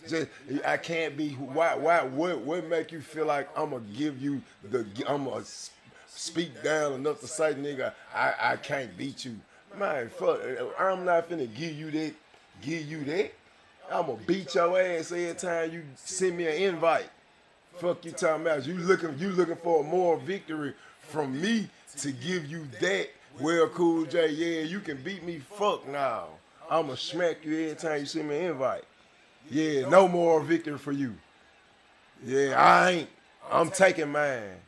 I can't be. What make you feel like I'm gonna give you I'm gonna speak down enough to say, nigga, I can't beat you. Man, fuck, I'm not finna give you that. I'm gonna beat your ass every time you send me an invite. Fuck you talking about? You looking for a moral victory from me to give you that? Well, Cool J, yeah, you can beat me. Fuck now. I'ma smack you every time you send me an invite. Yeah, no moral victory for you. Yeah, I ain't. I'm taking mine.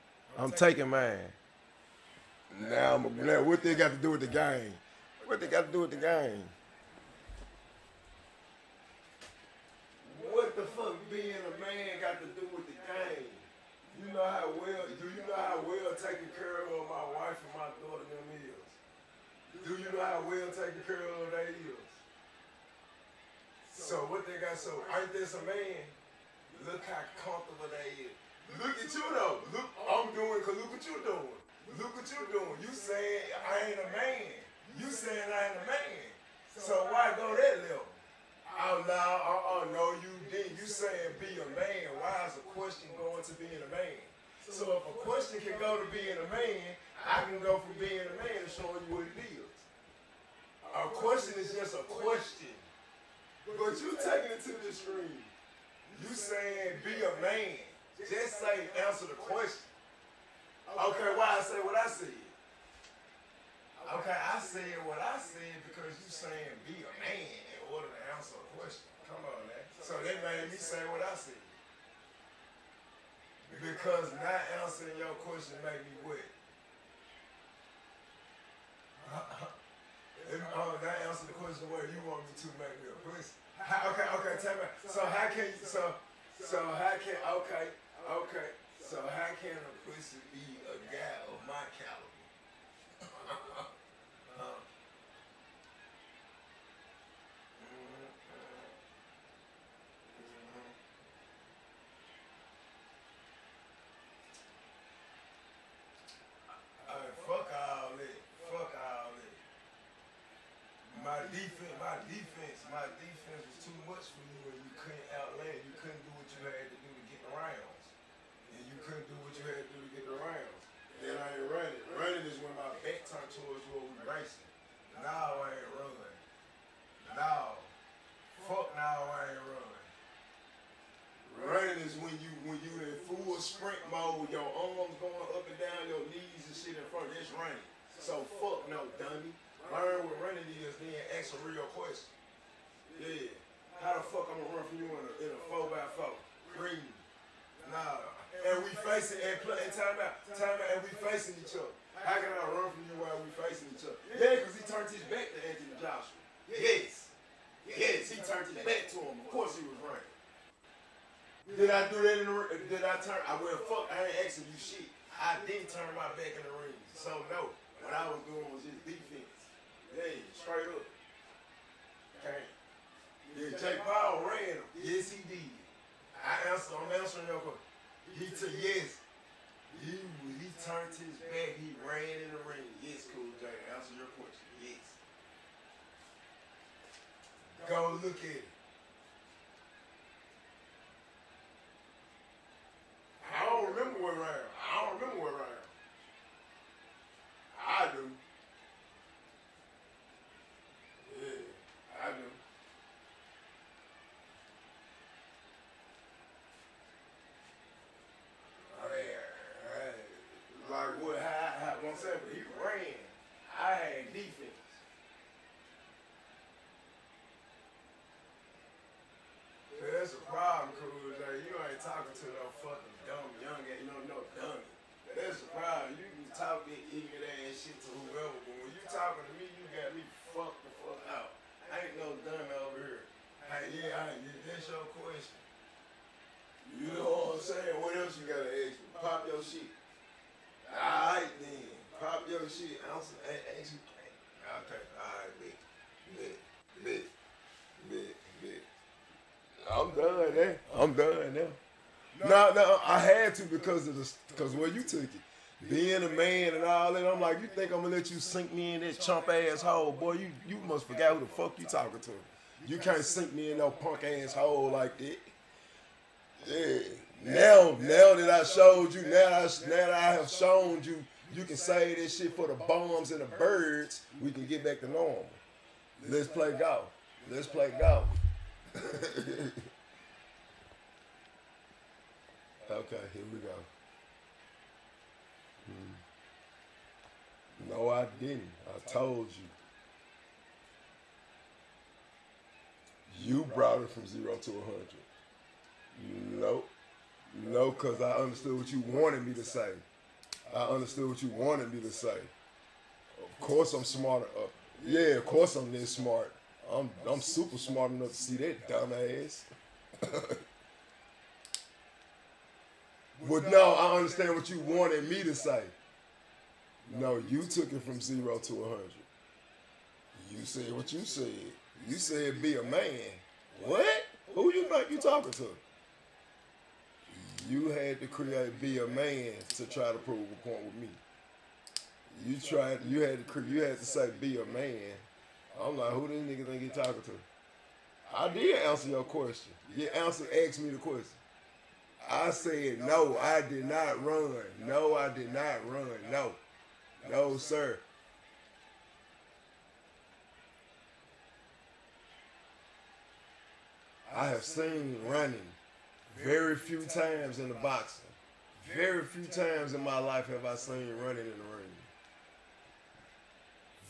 Now what they got to do with the game? What the fuck being a man got to do with the game? Do you know how well taken care of my wife and my daughter them is? Do you know how well taken care of they is? So what they got, so ain't this a man? Look how comfortable they is. Look at you though. Look, look what you doing. You saying I ain't a man. You saying I ain't a man. So why go that level? Out loud, no, you didn't. You saying be a man. Why is a question going to being a man? So if a question can go to being a man, I can go from being a man to showing you what it is. A question is just a question. But you taking it to the extreme. You saying be a man. Just say answer the question. Okay, why I say what I said? Okay, I said what I said because you saying be a man in order to answer a question. Come on, man. So that made me say what I said. Because not answering your question make me what? Not answer the question where you want me to make me a pussy. Okay, tell me. So how can a pussy be a guy of my caliber? my defense was too much for you, and you couldn't outland. You couldn't do what you had to do to get the rounds, and you couldn't do what you had to do to get the rounds. Then I ain't running. Running is when my back turned towards where we racing. Now I ain't running. Now, fuck now I ain't running. Running is when you in full sprint mode, your arms going up and down, your knees and shit in front. That's running. So fuck no, dummy. Learn what running is, then ask a real question. Yeah. How the fuck I'm gonna run from you in a 4x4? Green. Nah. And we facing and time out, and we facing each other. How can I run from you while we facing each other? Yeah, because he turned his back to Anthony Joshua. Yes. Yes, he turned his back to him. Of course he was running. Did I do that in the ring? Did I turn? Fuck, I ain't asking you shit. I didn't turn my back in the ring. So no, what I was doing was just defense. Yeah, straight up. Okay. Yeah, Jake Paul ran him. Yes, he did. I'm answering your question. He took yes. He turned his back. He ran in the ring. Yes, Cool J. Answer your question. Yes. Go look at it. I don't remember what round. I do. Yeah, I do. Like what? How I'm saying, but he ran. I had defense. That's a problem, Cool. Like, you ain't talking to no fucking dumb young ass, no dummy. That's a problem. You can talk that ignorant ass shit to whoever, but when you talking to me, you got me fucked the fuck out. I ain't no dummy over here. That's your question. You know what I'm saying? What else you gotta ask me? Pop your shit. Alright then. Pop your shit. Ask me. Okay. Alright, bet. I'm done now. No, I had to because where you took it. Being a man and all that, I'm like, you think I'm gonna let you sink me in that chump ass hole? Boy, you must forget who the fuck you talking to. You can't sink me in no punk ass hole like that. Yeah. Now that I showed you, now that I have shown you, you can say this shit for the bombs and the birds, we can get back to normal. Let's play golf. Okay, here we go. No, I didn't. I told you. You brought it from 0 to 100. No, because I understood what you wanted me to say. Of course I'm smarter. Yeah, of course I'm this smart. I'm super smart enough to see that dumbass. But no, I understand what you wanted me to say. No, you took it from 0 to 100. You said what you said. You said be a man. What? Who you think you talking to? You had to be a man to try to prove a point with me. You had to say be a man. I'm like, who this nigga think he talking to? I did answer your question. You asked me the question. I said, no, I did not run. No, I did not run. No, sir. I have seen running very few times in the boxing. Very few times in my life have I seen running in the ring.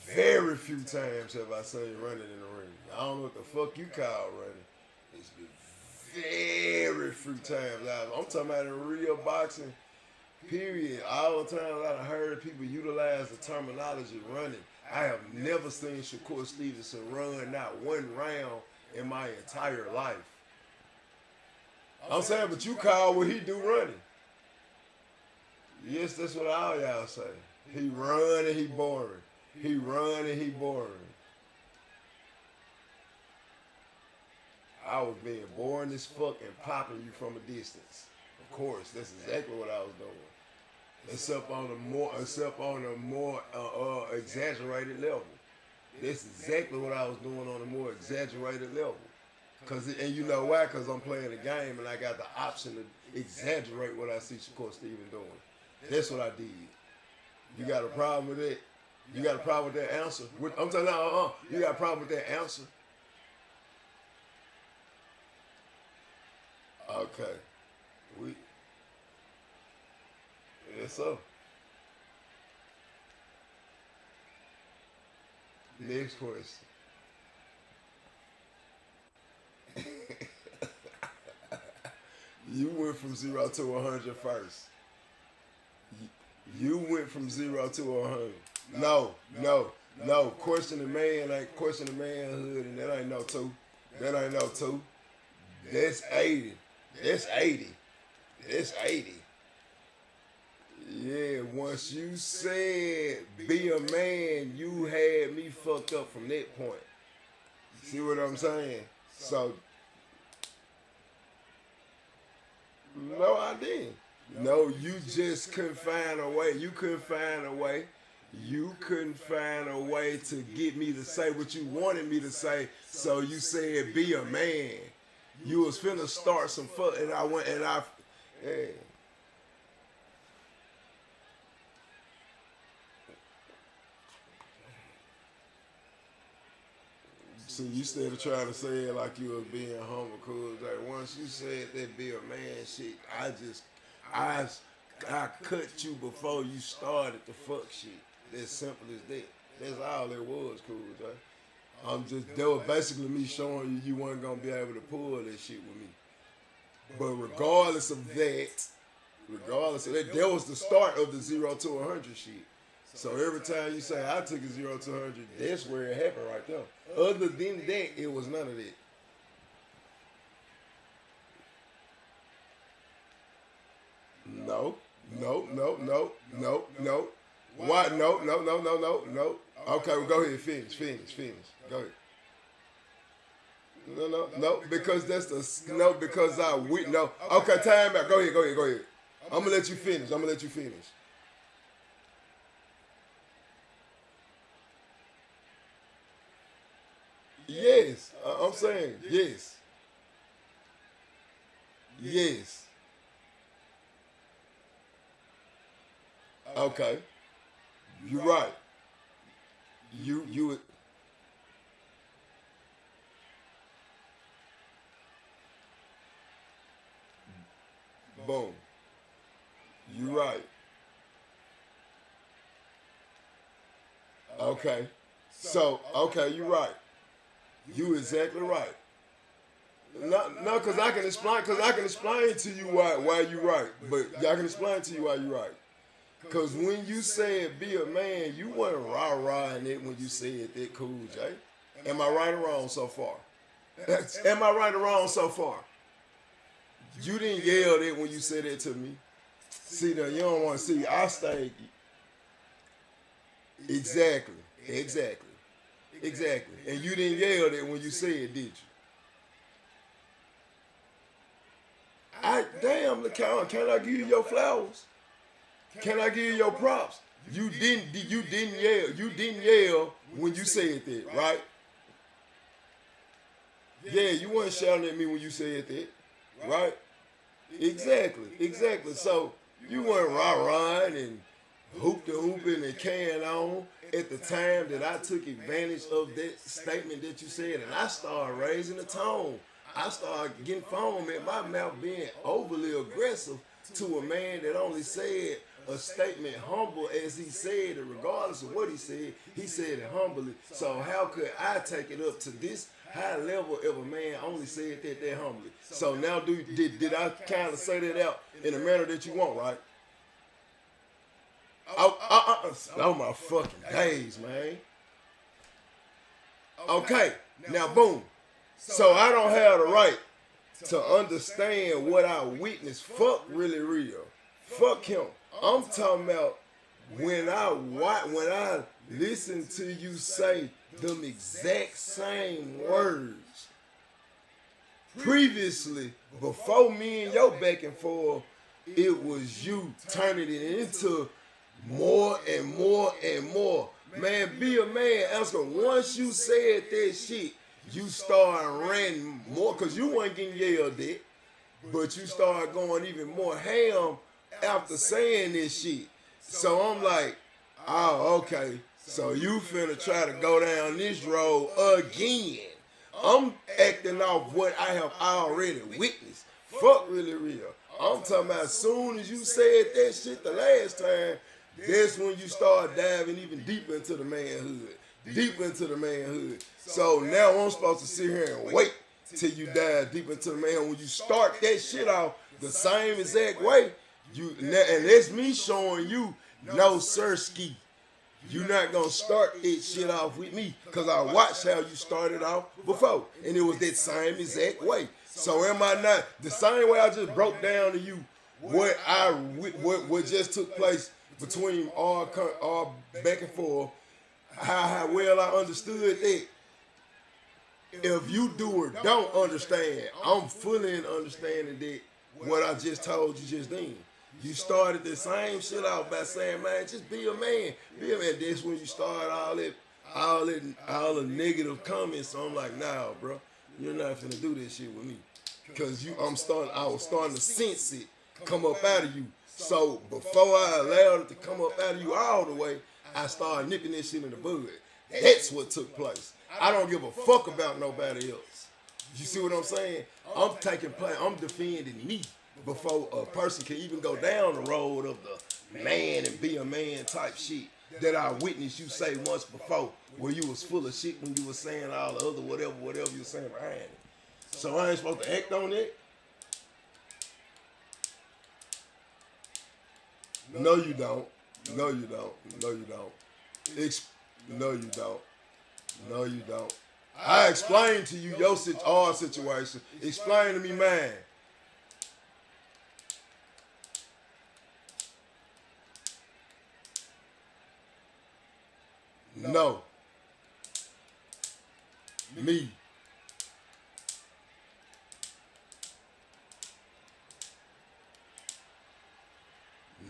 Very few times have I seen running in the ring. I don't know what the fuck you call running. It's been very few times. I'm talking about in real boxing, period. All the time I've heard people utilize the terminology running. I have never seen Shakur Stevenson run not one round in my entire life. I'm saying, but you call what he do running. Yes, that's what all y'all say. He run and he boring. He run and he boring. I was being boring as fuck and popping you from a distance. Of course, that's exactly what I was doing. Except on a more exaggerated level. That's exactly what I was doing on a more exaggerated level. And you know why? Because I'm playing the game and I got the option to exaggerate what I see Shakur Steven doing. That's what I did. You got a problem with it? You got a problem with that answer? I'm telling you, you got a problem with that answer? Okay. Yes, sir. Next question. You went from 0 to 100 first. You went from 0 to 100. No. Question the man ain't question the manhood, and that ain't no 2. That ain't no 2. That's 80. That's 80. That's 80. Yeah, once you said be a man, you had me fucked up from that point. See what I'm saying? So, no, I didn't. No, you just couldn't find a way. You couldn't find a way. You couldn't find a way to get me to say what you wanted me to say. So you said be a man. You was finna start some fuck, and I went and I. Yeah. See, you started trying to say it like you was being humble, cause like once you said that be a man shit, I cut you before you started the fuck shit. As simple as that. That's all it was, cool, right? That was basically me showing you wasn't gonna be able to pull that shit with me. But regardless of that, that was the start of the 0 to 100 shit. So every time you say I took a 0 to 100, that's where it happened right there. Other than that, it was none of that. No. Why? No. Okay, well, go ahead. Finish. Go ahead. No. Because because I no. Okay, time out. Go ahead. I'm gonna let you finish. Yes, I'm saying yes. Yes. Okay. You're right. You. Boom. You're right. Okay. So, okay, you're right. You exactly right. No, because I can explain to you why you right. But I can explain to you why you right. Because when you said be a man, you weren't rah-rahing it when you said that, Cool J. Am I right or wrong so far? Am I right or wrong so far? You didn't yell that when you said that to me. See, now you don't want to see. I stayed. Exactly. And you didn't yell that when you said it, did you? Damn, look, can I give you your flowers? Can I give you your props? You didn't yell. You didn't yell when you said that, right? Yeah, you weren't shouting at me when you said that, right? Exactly. So you weren't rah-rahing and hooping and carrying on at the time that I took advantage of that statement that you said, and I started raising the tone. I started getting foam at my mouth, being overly aggressive to a man that only said a statement humble as he said it, regardless of what he said it humbly. So how could I take it up to this high level if a man only said that humbly? So now did I kind of say that out in a manner that you want, right? Oh my fucking days, man. Okay, now boom. So I don't have the right to understand what I witnessed. Fuck really real. Fuck him. I'm talking about when I listen to you say them exact same words previously, before me and your back and forth, it was you turning it into more and more. Man, be a man. Answer. Once you said that shit, you start ranting more because you weren't getting yelled at, but you start going even more ham after saying this shit. So I'm like, oh, okay. So you finna try to go down this road again. I'm acting off what I have already witnessed. Fuck really real. I'm talking about as soon as you said that shit the last time, that's when you start diving even deeper into the manhood. Deep into the manhood. So now I'm supposed to sit here and wait till you dive deep into the manhood. When you start that shit off the same exact way, and that's me showing you, no sirski. You're not gonna start that shit off with me, cause I watched how you started off before, and it was that same exact way. So am I not the same way I just broke down to you what just took place between our back and forth, how well I understood that. If you do or don't understand, I'm fully in understanding that what I just told you just then. You started the same shit out by saying, man, just be a man. Be a man. That's when you start all the negative comments. So I'm like, nah, bro, you're not finna do this shit with me. Cause I was starting to sense it come up out of you. So before I allowed it to come up out of you all the way, I started nipping this shit in the bud. That's what took place. I don't give a fuck about nobody else. You see what I'm saying? I'm defending me before a person can even go down the road of the man and be a man type shit that I witnessed you say once before, where you was full of shit when you was saying all the other whatever you were saying behind it. So I ain't supposed to act on that? No, you don't. No, you don't. No, you don't. No, you don't. No, you don't. I explained to you your situation. Explain to me mine. No. Me.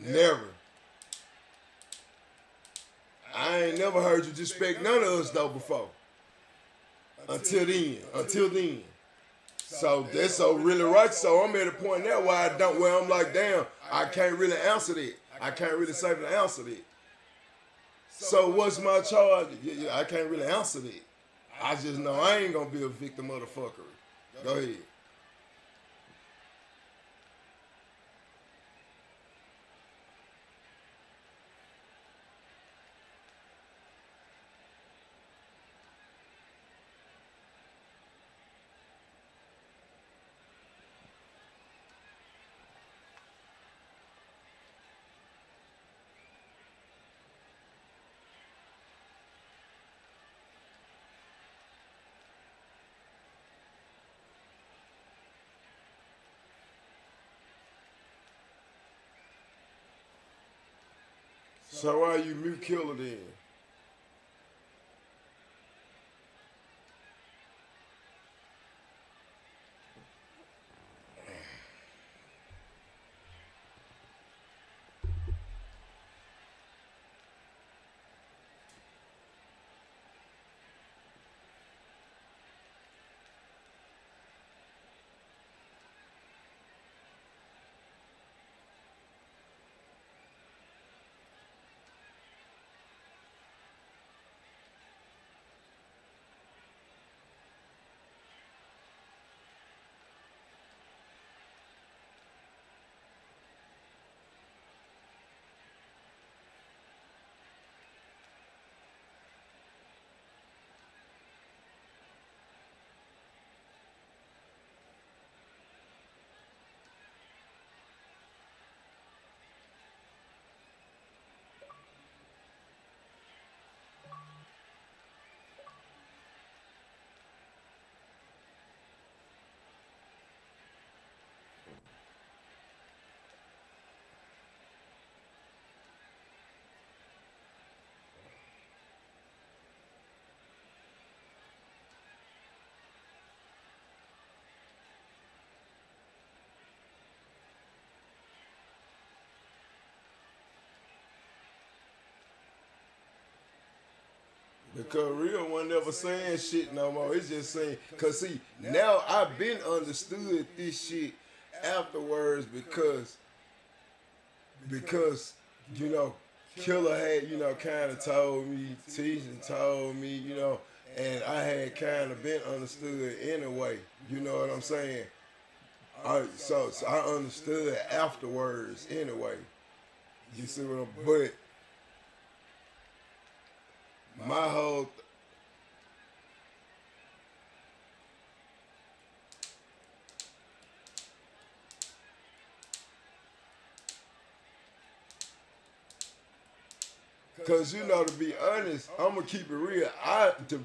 Never. I ain't never heard you disrespect none of us though before. Until then. So that's so really right. So I'm at a point now where I'm like, damn, I can't really answer that. I can't really safely answer that. So what's my charge? I can't really answer that. I just know I ain't gonna be a victim of the fuckery. Go ahead. So why you mute killer then? Because real one never saying shit no more. It's just saying, cause see, now I've been understood this shit afterwards because you know, Killer had, you know, kind of told me, teaching told me, you know, and I had kind of been understood in a way. You know what I'm saying? So I understood afterwards anyway. You see what I'm, but my whole cause you know, to be honest, I'm gonna keep it real.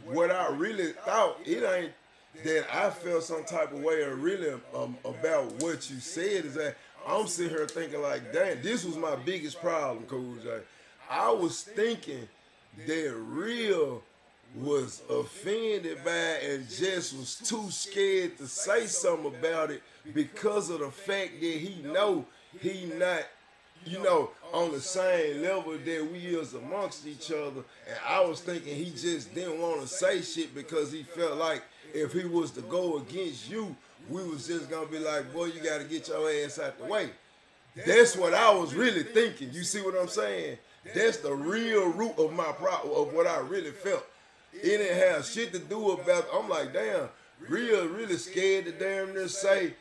What I really thought, it ain't that I felt some type of way or really about what you said, is that I'm sitting here thinking like, damn, this was my biggest problem, Cool J. I was thinking that Real was offended by it and just was too scared to say something about it because of the fact that he not, you know, on the same level that we is amongst each other. And I was thinking he just didn't want to say shit because he felt like if he was to go against you, we was just gonna be like, boy, you gotta get your ass out the way. That's what I was really thinking. You see what I'm saying? That's the real root of my problem, of what I really felt. It didn't have shit to do about, I'm like, damn, Real really scared to damn near say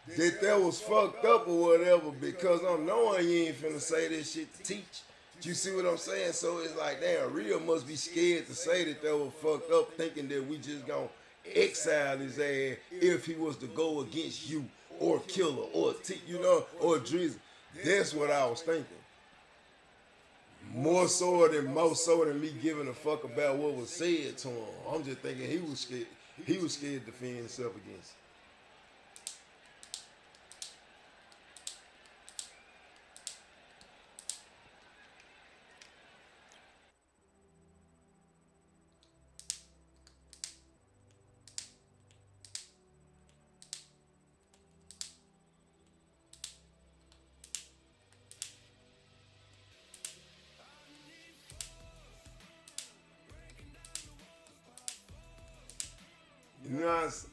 that was fucked up or whatever, because I'm knowing you ain't finna say this shit to teach. You see what I'm saying? So it's like, damn, Real must be scared to say that was fucked up, thinking that we just gonna exile his ass if he was to go against you or Killer or you know, or Drizzy. That's what I was thinking. More so than me giving a fuck about what was said to him. I'm just thinking he was scared. He was scared to defend himself against it. You know what I'm saying?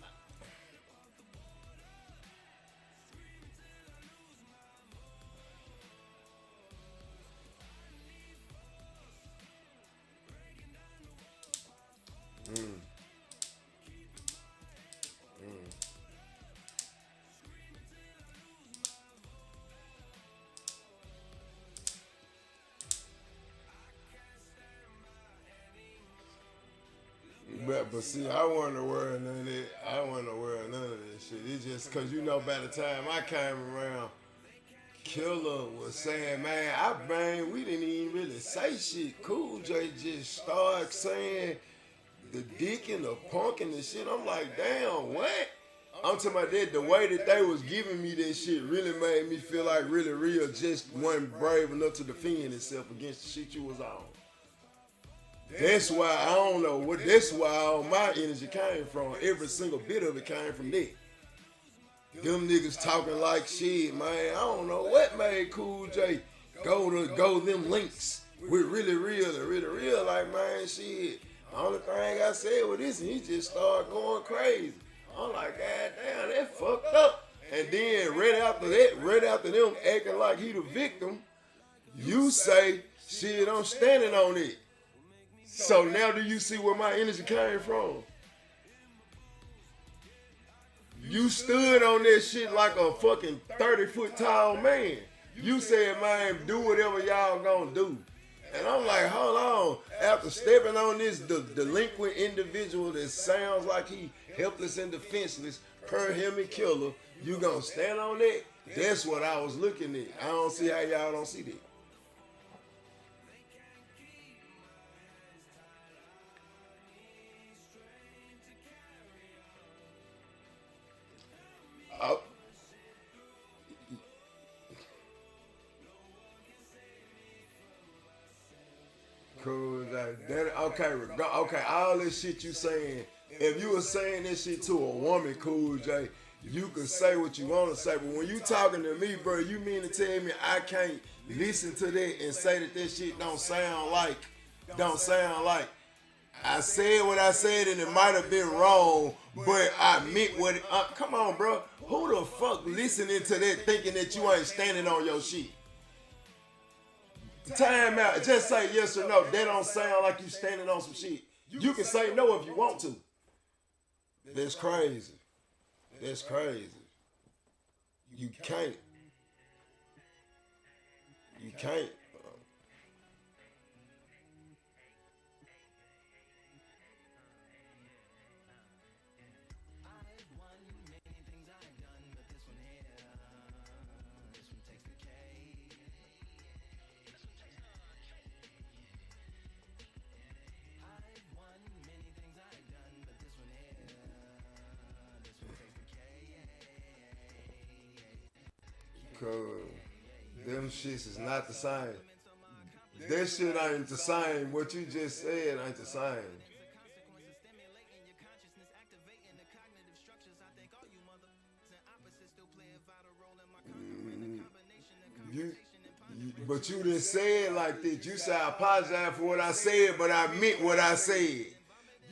But see, I wasn't aware of none of that. I wasn't aware of none of that shit. It's just because, you know, by the time I came around, Killer was saying, man, we didn't even really say shit. Cool J just started saying the dick and the punk and the shit. I'm like, damn, what? I'm talking about that, the way that they was giving me that shit really made me feel like really Real just wasn't brave enough to defend himself against the shit you was on. That's why I don't know what. That's why all my energy came from. Every single bit of it came from that. Them niggas talking like shit, man. I don't know what made Cool J go them links with really real. Like, man, shit. The only thing I said was this, and he just started going crazy. I'm like, God damn, that fucked up. And then right after them acting like he the victim, you say, shit, I'm standing on it. So now do you see where my energy came from? You stood on that shit like a fucking 30-foot tall man. You said, man, do whatever y'all gonna do. And I'm like, hold on. After stepping on this delinquent individual that sounds like he helpless and defenseless, per him and Killer, you gonna stand on that? That's what I was looking at. I don't see how y'all don't see that. Cool. Okay, all this shit you saying, if you were saying this shit to a woman, Cool J, you can say what you want to say, but when you talking to me, bro, you mean to tell me I can't listen to that and say that shit don't sound like I said what I said and it might have been wrong, but I meant what it, come on, bro. Who the fuck listening to that thinking that you ain't standing on your shit? Time out. Just say yes or no. That don't sound like you standing on some shit. You can say no if you want to. That's crazy. That's crazy. You can't. You can't. Cause them shits is not the same. That shit ain't the same. What you just said ain't the same. But you didn't say it like that. You said I apologize for what I said, but I meant what I said.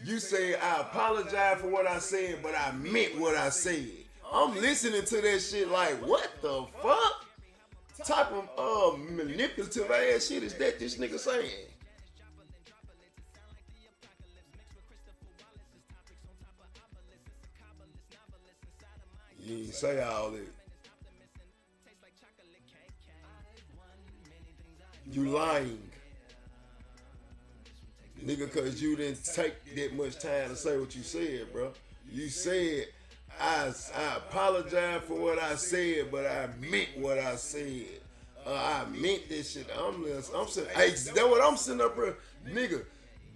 You say I apologize for what I said, but I meant what I said. I'm listening to that shit like, what the fuck? Type of manipulative ass shit is that this nigga saying? You ain't say all that. You lying. Nigga, cause you didn't take that much time to say what you said, bro. You said, I apologize for what I said, but I meant what I said. I meant this shit. I'm sitting, hey, that's what I'm sitting up here. Nigga,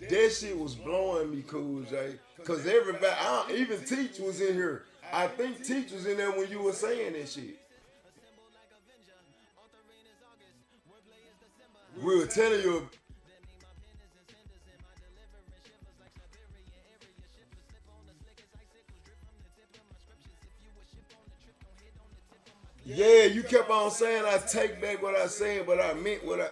that shit was blowing me, Cool J. Cause everybody, even Teach was in here. I think Teach was in there when you were saying that shit. We were telling you. Yeah, you kept on saying I take back what I said, but I meant what I.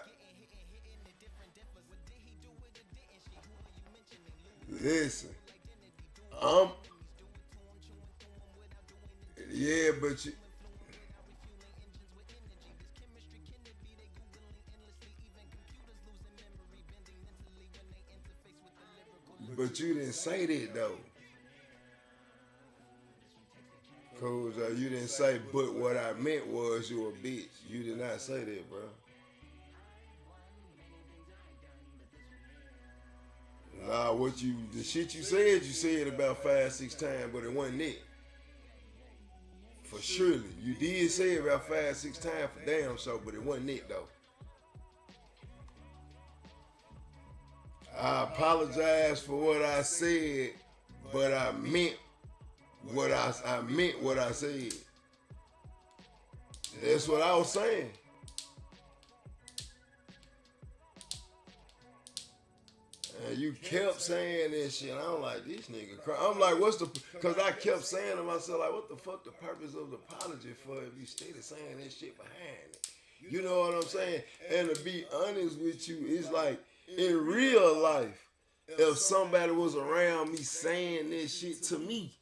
Listen, yeah, but you. But you didn't say that though. Cause you didn't say, but what I meant was you a bitch. You did not say that, bro. Nah, the shit you said about 5-6 times, but it wasn't it. For surely. You did say it about 5-6 times for damn sure, but it wasn't it though. I apologize for what I said, but I meant what I meant what I said. That's what I was saying. And you kept saying this shit. I'm like, this nigga cry. I'm like, because I kept saying to myself, like, what the fuck the purpose of the apology for if you started saying this shit behind it? You know what I'm saying? And to be honest with you, it's like, in real life, if somebody was around me saying this shit to me,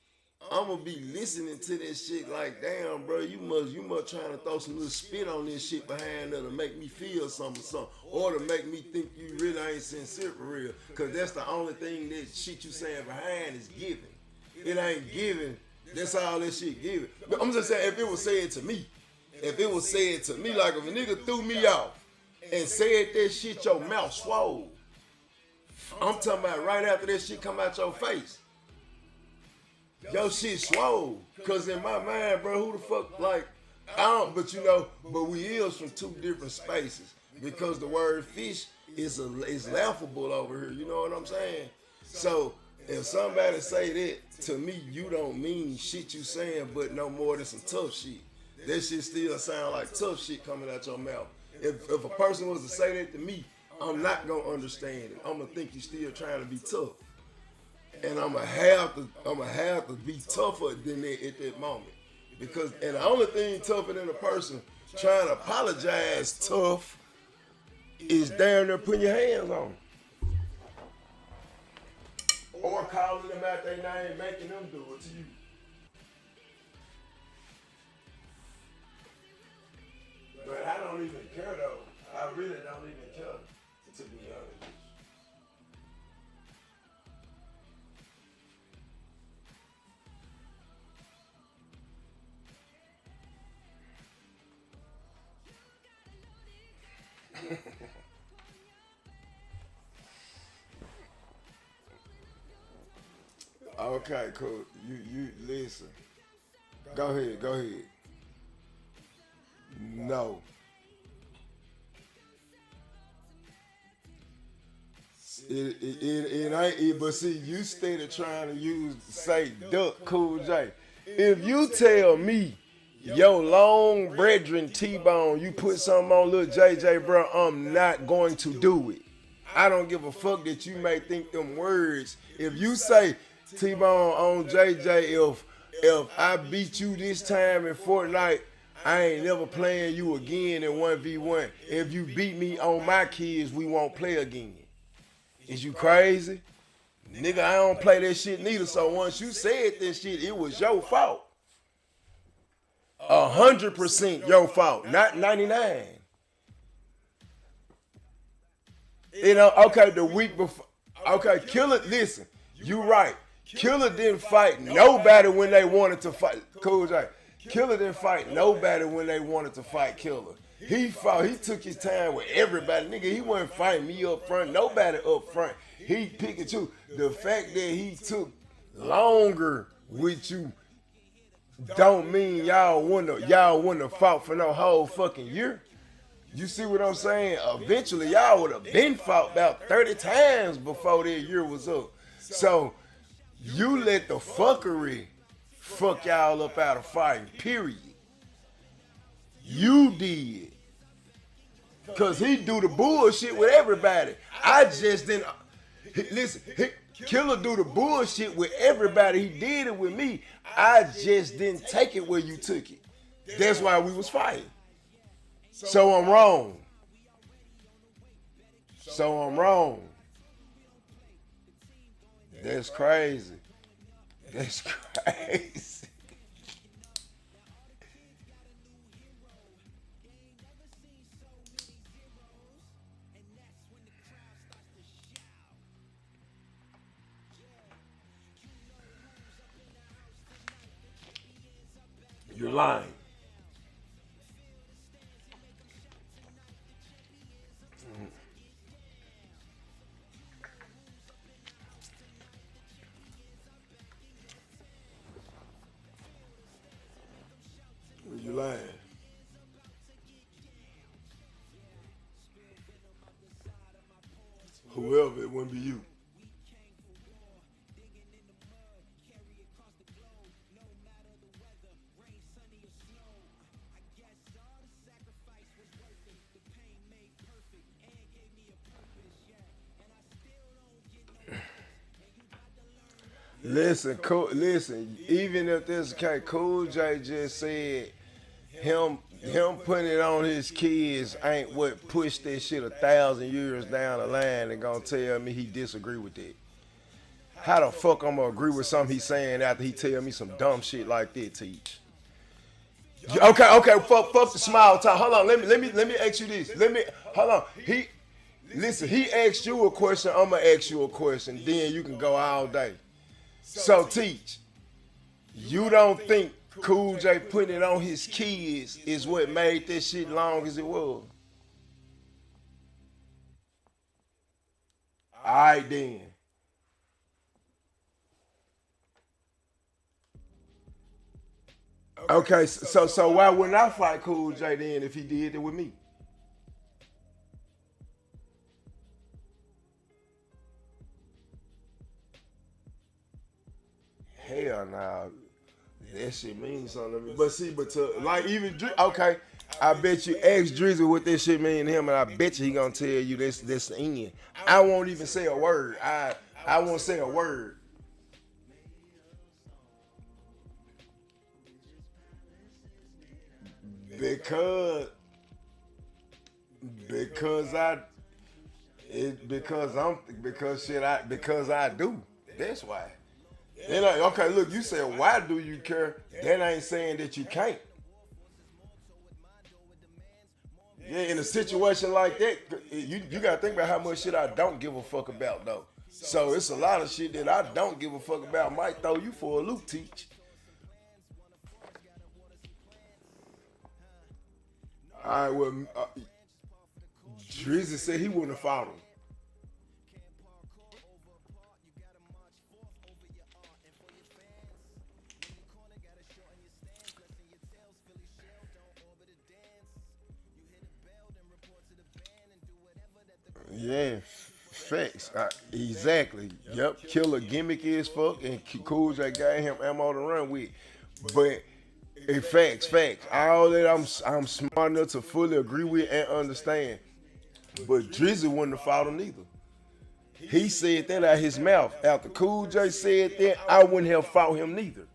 I'm gonna be listening to this shit like, damn, bro, you must trying to throw some little spit on this shit behind her to make me feel something, or to make me think you really ain't sincere for real. Cause that's the only thing that shit you saying behind is giving. It ain't giving. That's all that shit giving. But I'm just saying, if it was said to me, like if a nigga threw me off and said that shit, your mouth swole. I'm talking about right after that shit come out your face. Your shit swole. Cause in my mind, bro, who the fuck, like, but we is from two different spaces. Because the word fish is laughable over here, you know what I'm saying? So, if somebody say that, to me, you don't mean shit you saying, but no more than some tough shit. That shit still sound like tough shit coming out your mouth. If a person was to say that to me, I'm not gonna understand it. I'm gonna think you still trying to be tough. And I'm gonna have to be tougher than that at that moment. Because, and the only thing tougher than a person trying to apologize tough is down there putting your hands on. Or calling them out their name, making them do it to you. But I don't even care though. I really don't even care, to be honest. Okay, cool. You listen. Go ahead. No. It ain't, but see, you steady trying to say Duck Cool J. If you tell me, yo, long brethren T-Bone, you put something on Lil JJ, bro, I'm not going to do it. I don't give a fuck that you may think them words. If you say T-Bone on JJ, if I beat you this time in Fortnite, I ain't never playing you again in 1v1. If you beat me on my kids, we won't play again. Is you crazy? Nigga, I don't play that shit neither. So once you said this shit, it was your fault. 100% your fault, not 99. You know, okay, the week before. Okay, Killer, listen, you right. Killer didn't fight nobody when they wanted to fight. Cool J. Killer didn't fight nobody when they wanted to fight Killer. He took his time with everybody. Nigga, he wasn't fighting me up front, nobody up front. He picked and choose. The fact that he took longer with you don't mean y'all wouldn't have fought for no whole fucking year. You see what I'm saying? Eventually, y'all would have been fought about 30 times before that year was up. So, you let the fuckery fuck y'all up out of fighting, period. You did. Because he do the bullshit with everybody. I just didn't. Listen, Killer do the bullshit with everybody. He did it with me. I just didn't take it where you took it. That's why we was fighting. So I'm wrong. That's crazy. That's crazy. You're lying. You lying. Whoever, it wouldn't be you. Listen, even if this okay, Cool J just said him putting it on his kids ain't what pushed that shit 1,000 years down the line and gonna tell me he disagree with that. How the fuck I'm gonna agree with something he's saying after he tell me some dumb shit like that, Teach? Okay, fuck the small talk. Hold on, let me ask you this. Hold on. He asked you a question, I'm gonna ask you a question, then you can go all day. So Teach, you don't think Cool J putting it on his kids is what made this shit long as it was? Alright then. Okay, so why wouldn't I fight Cool J then if he did it with me? Hell nah. That shit means something to me. But see, like even okay, I bet you ask Drizzy what this shit mean to him, and I bet you he gonna tell you this the end. I won't even say a word. I won't say a word. Because I do. That's why. Then okay, look, you said why do you care? That ain't saying that you can't. Yeah, in a situation like that, you gotta think about how much shit I don't give a fuck about though. So it's a lot of shit that I don't give a fuck about. Might throw you for a loop, teach. All right, well, Drizzy said he wouldn't have fought him. Yeah, facts. Exactly. Yep. Killer gimmicky as fuck, and Cool J gave him ammo to run with. But facts. All that I'm smart enough to fully agree with and understand. But Drizzy wouldn't have fought him neither. He said that out his mouth. After Cool J said that, I wouldn't have fought him neither.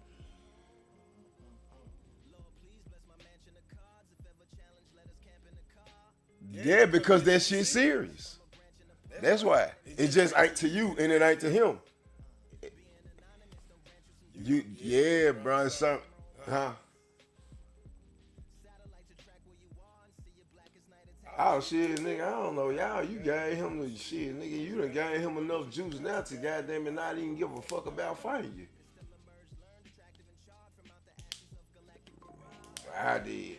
Yeah, because that shit serious. That's why. It just ain't to you and it ain't to him. Yeah, bro. Huh? Oh shit, nigga, I don't know. Y'all, you gave him the shit, nigga. You done gave him enough juice now to goddamn it not even give a fuck about fighting you. I did.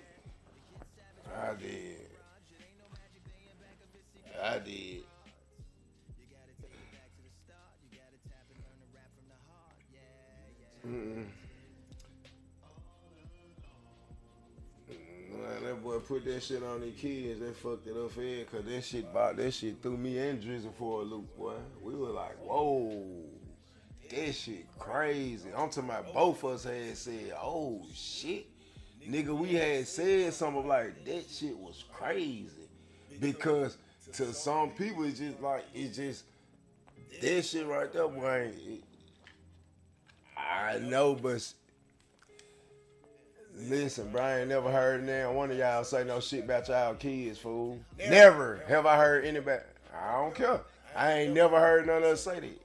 Mm-mm. That boy put that shit on these kids. They fucked it up for it, cause that shit threw me and Drizzy for a loop, boy. We were like, whoa, that shit crazy. I'm talking about both of us had said, oh shit, nigga, we had said something like that shit was crazy, because to some people it's just that shit right there, boy. I know, but listen, bro, I ain't never heard one of y'all say no shit about y'all kids, fool. Never have I heard anybody. I don't care. I ain't never heard none of us say that.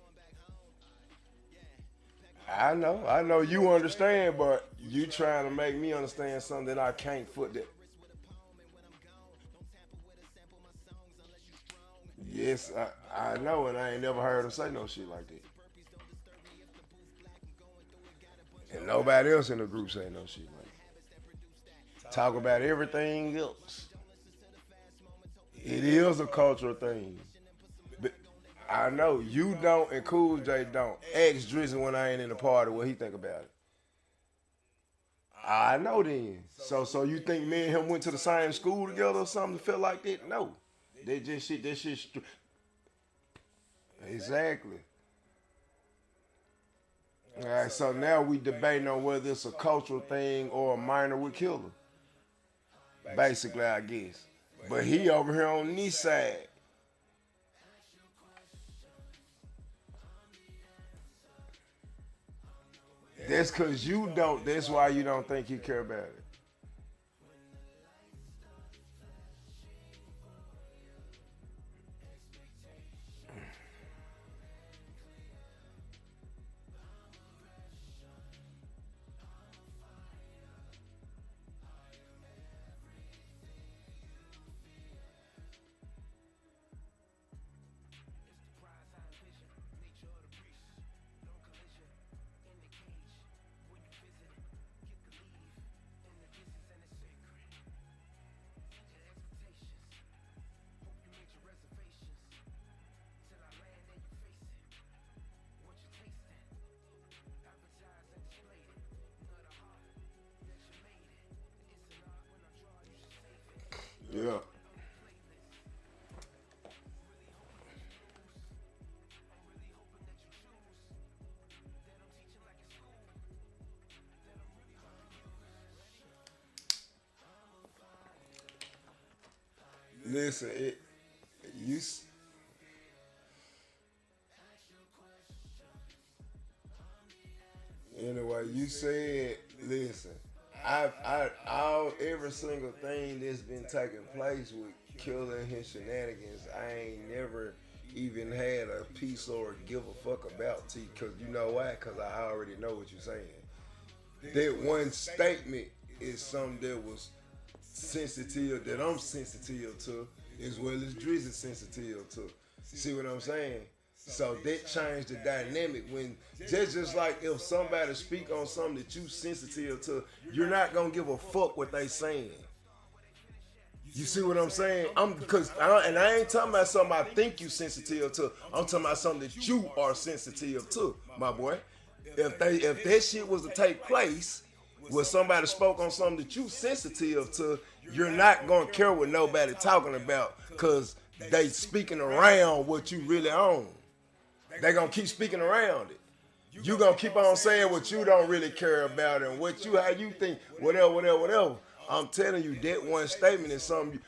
I know you understand, but you trying to make me understand something that I can't foot that. Yes, I know, and I ain't never heard him say no shit like that. And nobody else in the group say no shit like that. Talk about everything else. It is a cultural thing. But I know you don't and Cool J don't. Ask Drizzy when I ain't in the party what he think about it. I know then. So you think me and him went to the same school together or something to feel like that? No. That shit. Exactly. All right, so now we debating on whether it's a cultural thing or a minor with Killer. Basically, I guess. But he over here on this side. That's cause you don't. That's why you don't think he care about it. Yeah. Listen, you. Anyway, you said, listen, every single thing that's been taking place with Killer and his shenanigans, I ain't never even had a piece or give a fuck about T. Cause you know why? Cause I already know what you're saying. That one statement is something that was sensitive, that I'm sensitive to, as well as Drizzy sensitive to. See what I'm saying? So that changed the dynamic when just like if somebody speak on something that you sensitive to, you're not gonna give a fuck what they saying. You see what I'm saying? And I ain't talking about something I think you sensitive to. I'm talking about something that you are sensitive to, my boy. If that shit was to take place, where somebody spoke on something that you sensitive to, you're not gonna care what nobody talking about, cause they speaking around what you really own. They gonna keep speaking around it. You gonna keep on saying what you don't really care about and how you think, whatever. I'm telling you, that one statement is something.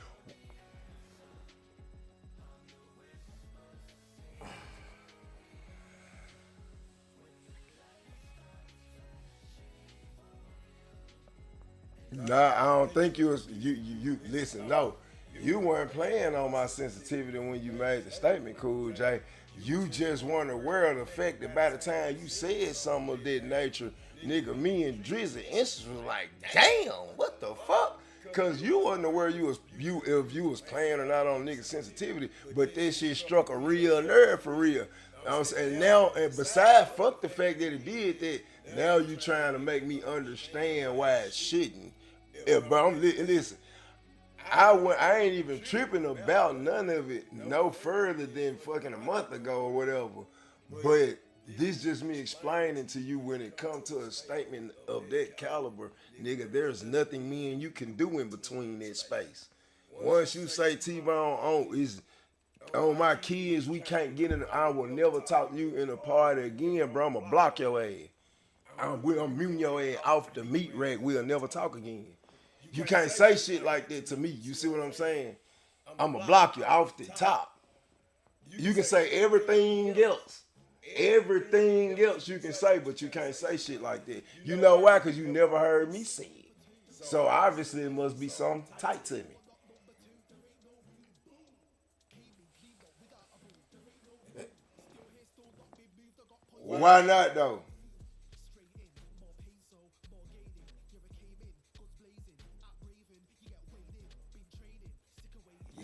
Nah, I don't think you listen, no. You weren't playing on my sensitivity when you made the statement, Cool J. You just weren't aware of the fact that by the time you said something of that nature, nigga, me and Drizzy instant was like, damn, what the fuck? Cause you wasn't aware if you was playing or not on nigga sensitivity, but that shit struck a real nerve for real. I'm saying now, and besides, fuck the fact that it did that. Now you trying to make me understand why it shouldn't. Yeah, but listen. I ain't even tripping about none of it no further than fucking a month ago or whatever. But this just me explaining to you when it comes to a statement of that caliber, nigga, there's nothing me and you can do in between that space. Once you say T-Bone on my kids, we can't get in. I will never talk to you in a party again, bro. I'ma block your ass. I'm muting your ass off the meat rack. We'll never talk again. You can't say shit like that to me. You see what I'm saying? I'ma block you off the top. You can say everything else. Everything else you can say, but you can't say shit like that. You know why? Because you never heard me say it. So obviously it must be something tight to me. Why not though?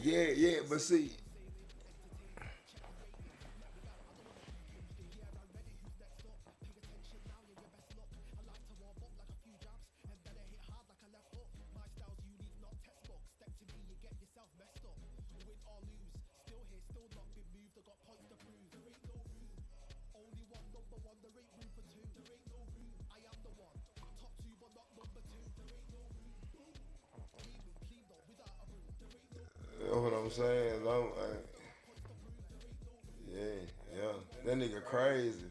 Yeah, but see. You know what I'm saying? Yeah. That nigga crazy.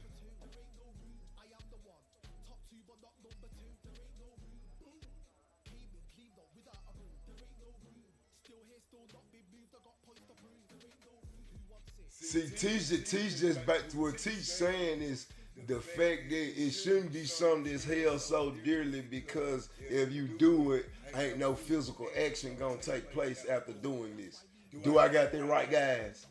See, Teach just back to what Teach saying is the fact that it shouldn't be something that's held so dearly because if you do it, ain't no physical action gonna take place after doing this. Do I got that right, guys?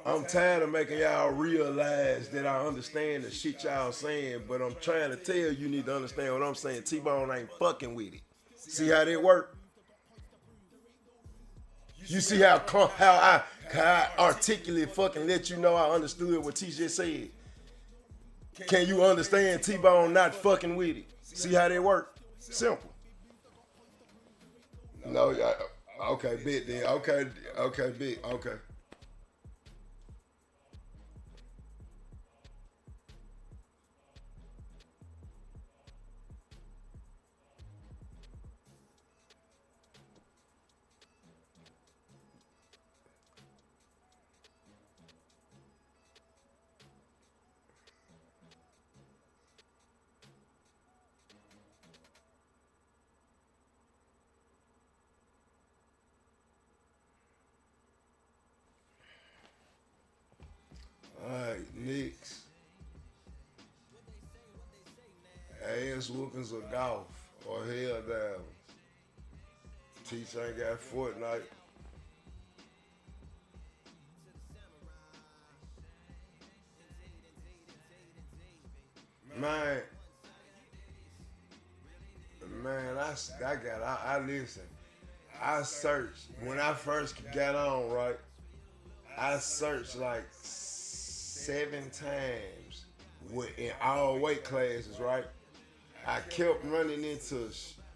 I'm tired of making y'all realize that I understand the shit y'all saying, but I'm trying to tell you need to understand what I'm saying. T-Bone ain't fucking with it. See how that work? You see how I articulate fucking let you know I understood what T just said. Can you understand T-Bone not fucking with it? See how that work? Simple. No, okay, bit then. Okay, bit. Okay. Alright, next. Ass whoopings or golf or hell down. Teach ain't got Fortnite. I listen. I searched when I first got on, right? I searched like 7 times in all weight classes, right? I kept running into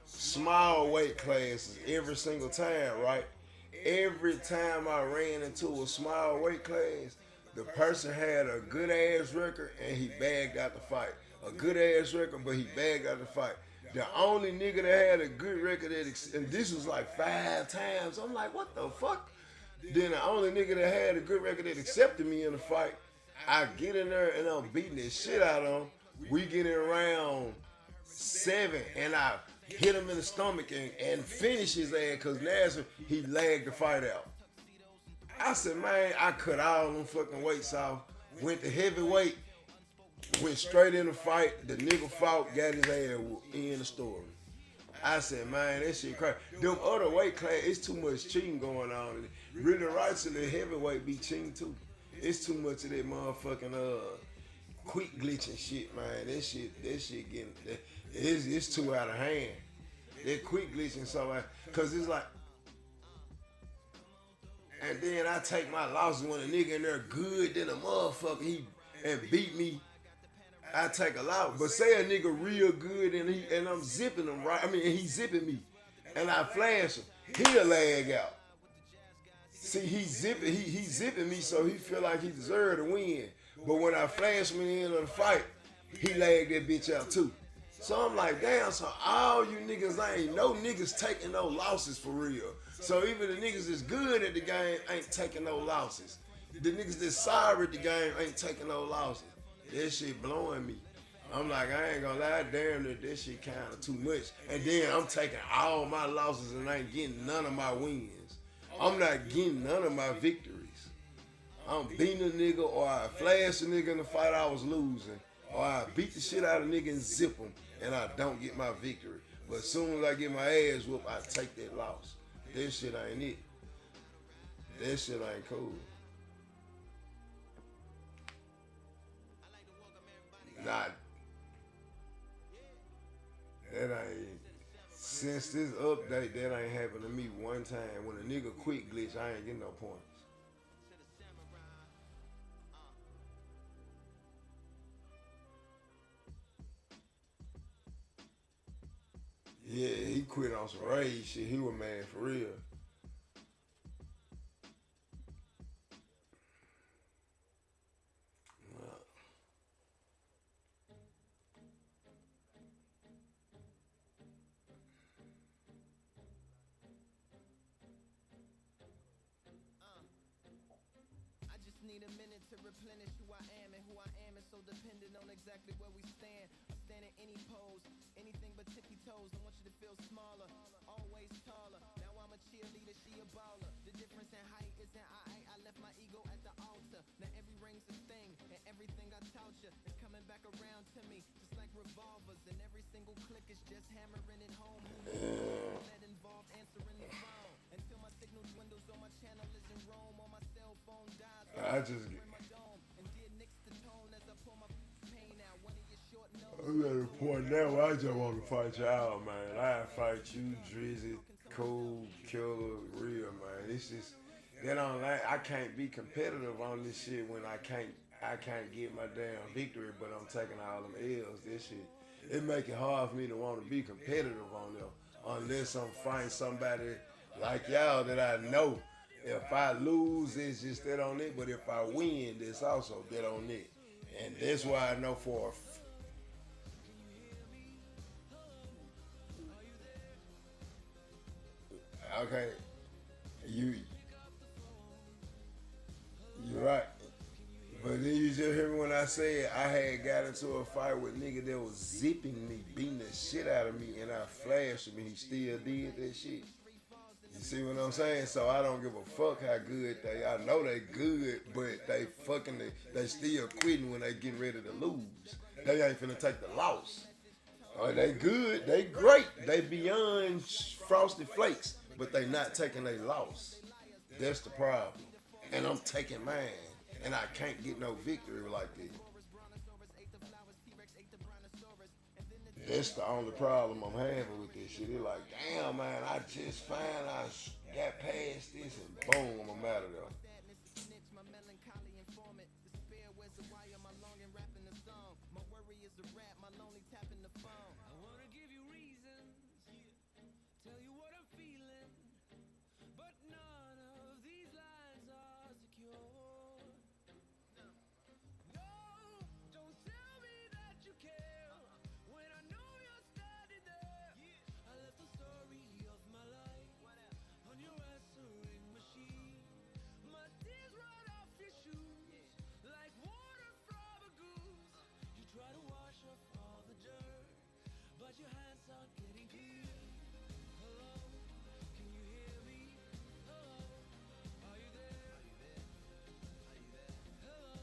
small weight classes every single time, right? Every time I ran into a small weight class, the person had a good ass record and he bagged out the fight. A good ass record, but he bagged out the fight. The only nigga that had a good record, and this was like 5 times. I'm like, what the fuck? Then the only nigga that had a good record that accepted me in the fight, I get in there and I'm beating the shit out of him. We get in round 7 and I hit him in the stomach and finish his ass because Nazar, he lagged the fight out. I said, man, I cut all them fucking weights off, went to heavyweight, went straight in the fight. The nigga fought, got his ass in the story. I said, man, that shit crazy. Them other weight class, it's too much cheating going on. Really rightfully, heavyweight be cheating too. It's too much of that motherfucking quick glitching shit, man. That shit getting, it's too out of hand. That quick glitching so like, cause it's like, and then I take my losses when a nigga in there good than a motherfucker, and beat me. I take a loss. But say a nigga real good and I'm zipping him, right? I mean, and he zipping me, and I flash him, he'll lag out. See, he zipping me, so he feel like he deserve to win. But when I flash him in the end of the fight, he lagged that bitch out too. So I'm like, damn, so all you niggas ain't no niggas taking no losses for real. So even the niggas that's good at the game ain't taking no losses. The niggas that's sorry at the game ain't taking no losses. That shit blowing me. I'm like, I ain't gonna lie, damn that shit kinda too much. And then I'm taking all my losses and I ain't getting none of my wins. I'm not getting none of my victories. I'm beating a nigga, or I flash a nigga in the fight I was losing, or I beat the shit out of a nigga and zip him, and I don't get my victory. But as soon as I get my ass whooped, I take that loss. That shit ain't it. That shit ain't cool. Nah, that ain't, since this update, that ain't happened to me one time. When a nigga quick glitch, I ain't getting no points. Yeah, he quit on some rage shit. He was mad for real. Need a minute to replenish who I am, and who I am is so dependent on exactly where we stand. I stand in any pose, anything but tippy toes. I want you to feel smaller, always taller. Now I'm a cheerleader, she a baller. The difference in height isn't I left my ego at the altar. Now every ring's a thing, and everything I taught you is coming back around to me, just like revolvers. And every single click is just hammering it home. That involved answering the phone until my signal dwindles or my channel is in Rome or my cell phone dies. I'm at a point now where I just want to fight y'all, man. I fight you, Drizzy, Cool, Killer, Real, man. It's just, they don't like, I can't be competitive on this shit when I can't get my damn victory, but I'm taking all them L's. This shit, it make it hard for me to want to be competitive on them, unless I'm fighting somebody like y'all that I know. If I lose, it's just that on it. But if I win, it's also that on it. And that's why I know for okay, you're right. But then you just hear me when I said I had got into a fight with nigga that was zipping me, beating the shit out of me, and I flashed him, and he still did that shit. You see what I'm saying? So I don't give a fuck how good they. I know they good, but they still quitting when they getting ready to lose. They ain't finna take the loss. They good, they great, they beyond frosted flakes, but they not taking a loss. That's the problem. And I'm taking mine, and I can't get no victory like this. That's the only problem I'm having with this shit. It's like, damn, man, I just found I got past this and boom, I'm out of there. My melancholy informant. Despair wears a wire, my longing rapping a song. My worry is a rap, my lonely tapping the phone. I wanna give you reasons, tell you what I'm feeling, but none of these lines are secure. No, don't tell me that you care when I know you're standing there. I left the story of my life on your answering machine. My tears run off your shoes like water from a goose. You try to wash off all the dirt, but your hands aren't getting clean. Hello, can you hear me? Hello, are you there? Hello,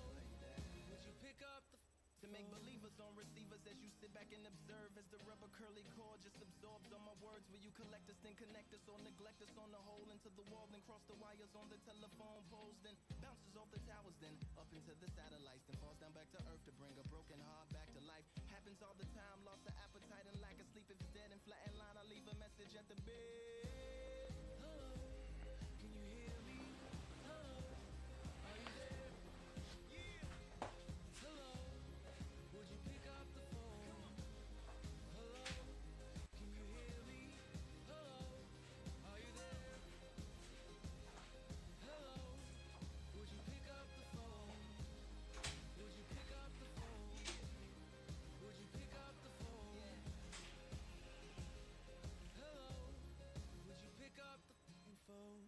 would you pick up the To make believers on receivers as you sit back and observe as the rubber curly cord just absorbs all my words. Will you collect us, then connect us, or neglect us on the hole into the wall, then cross the wires on the telephone poles, then bounces off the towers, then up into the satellites, then falls down back to earth to bring a broken heart back to life. Happens all the time, lost the appetite and lack of sleep. If it's dead and flat in line, I leave a message at the bed. hello, can you hear me? Hello, are you there? Hello, would you pick up the phone? Hello, can you hear me? Hello, are you there? Hello, would you pick up the phone? Would you pick up the phone? Would you pick up the phone? Hello, would you pick up the phone?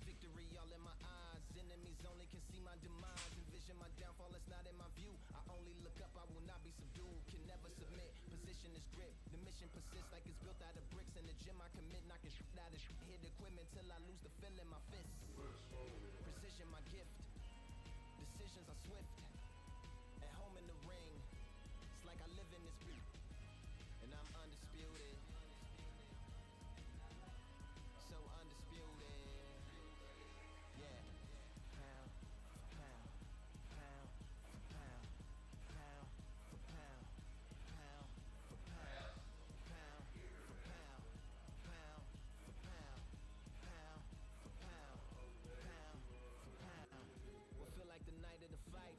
Victory all in my eyes, enemies only can see my demise. Envision my downfall, it's not in my view. I only look up, I will not be subdued. Can never submit, position is grip. The mission persists like it's built out of bricks. In the gym I commit, knocking shit out of shit. Hit equipment till I lose the feel in my fists. Precision my gift, decisions are swift. At home in the ring, it's like I live in this beat. And I'm undisputed, so undisputed. Yeah. Pound for pound, pound for pound, pound for pound, pound for pound, pound for pound, pound for pound, pound for pound, pound for pound. What feel like the night of the fight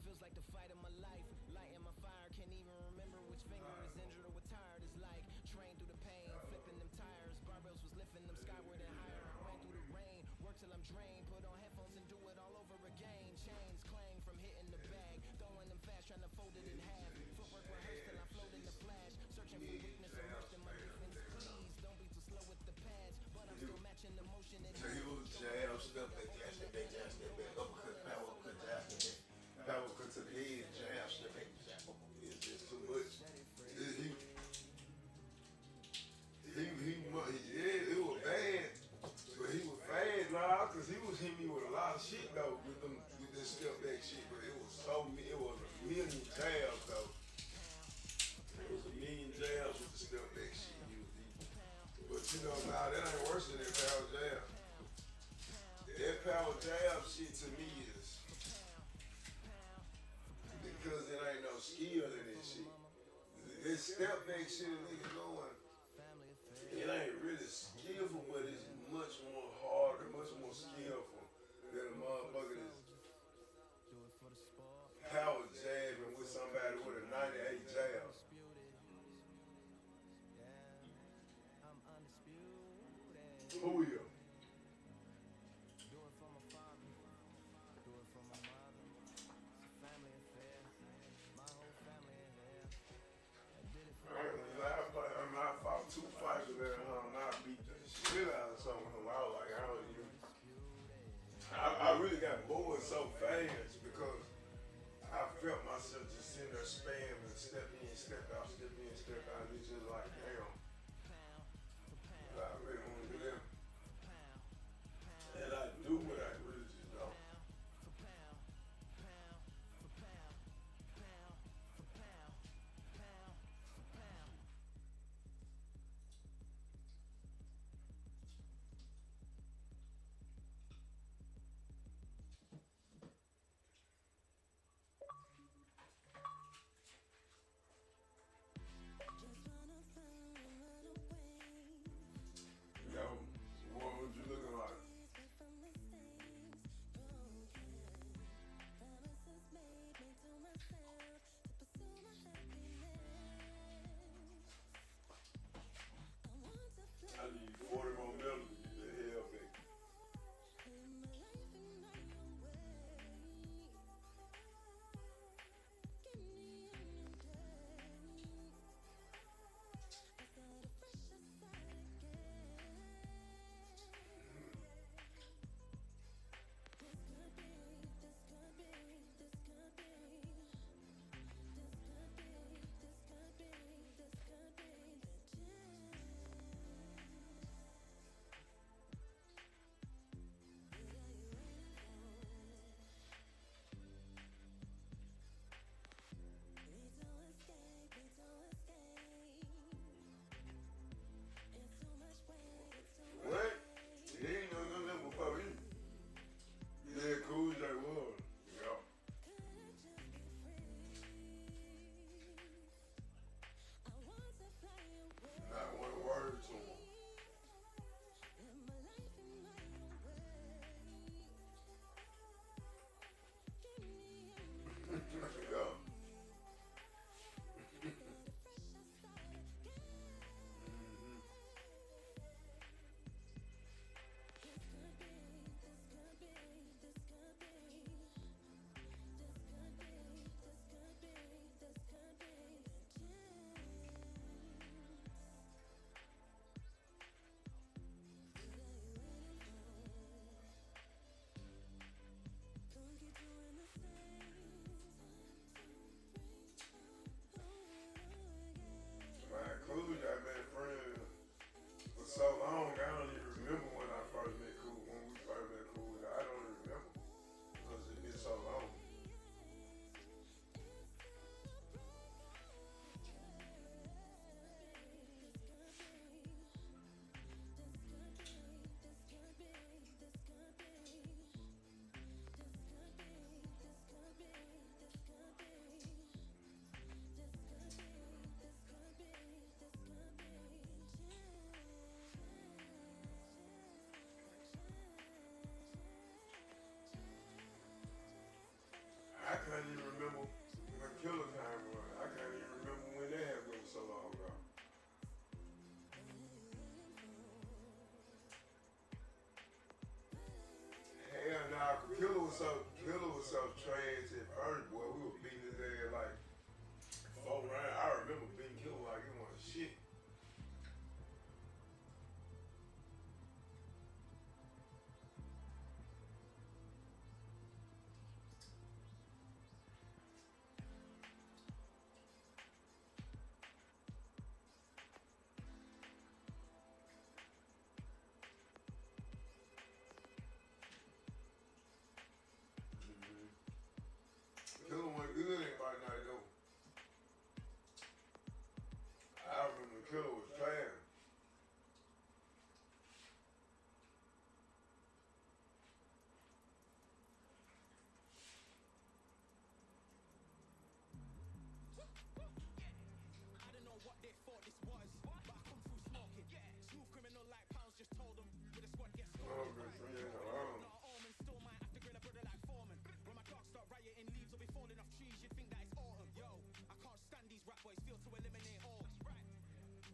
feels like the fight of my life. Lighting my fire, can't even remember which finger is injured or what tired is like. Train through the pain, flipping them tires. Barbells was lifting them skyward and higher. Ran through the rain, work till I'm drained. Put on headphones and do it all over again. Chains clang from hitting the bag. Throwing them fast, trying to fold it in half. Footwork rehearsed till I float in the flash. Searching for weakness, immersed in my defense. Please don't be too slow with the pads. But I'm still matching the motion. So he was jab, step back, jab, step back, uppercut, power, uppercut, jab, step back. Power cut to the head, jab, step back, jab, uppercut. It's just too much. Yeah, it was bad, but he was fast, nah, cause he was hitting me with a lot of shit though, with this step back shit, but it was it was a million jabs though. It was a million jabs with the step back shit he was hitting. But you know, nah, that ain't worse than that power jab. That power jab shit to me is, because it ain't no skill in this shit. This step back shit a nigga doing, it ain't really skillful, but it's much more harder, much more skillful than a motherfucker that's power jabbing with somebody with a 98 jab. Who are you? Do it for my father, do it for my mother. It's a family affair. My whole family in here. I did it for I going so fast because I felt myself just sitting there spamming, step in, step out, step in, step out. It's just like, damn. I really want to do that. And I do what I really just don't. Yo, what was you looking like? I need 40 more minutes to get the hell back. What? He ain't know nothing before me. Yeah, cool as they was. Yeah. Not one word to him. Yeah. Man, Cool, I've been friends for so long, I don't even remember when I first met Cool, when we first met Cool. I don't even remember because it's been so long. I can't even remember when Killer Time was. I can't even remember when that happened. It was so long ago. Hell nah, Killer was so trash at first, boy. We were beating his ass like 4 rounds. I remember beating Killer like he wasn't shit. Killer went good at my night though. I remember Killer was trash. I don't know what they thought this was, but I come through smoking. Smooth criminal like pounds, just told them with a squad get Oh, scored. good for you. Oh. Almond still might have to grill a brother like Foreman. When my dogs start rioting, leaves will be falling off trees, you'd think that it's autumn. Yo, I can't stand these rap boys, feel to eliminate all.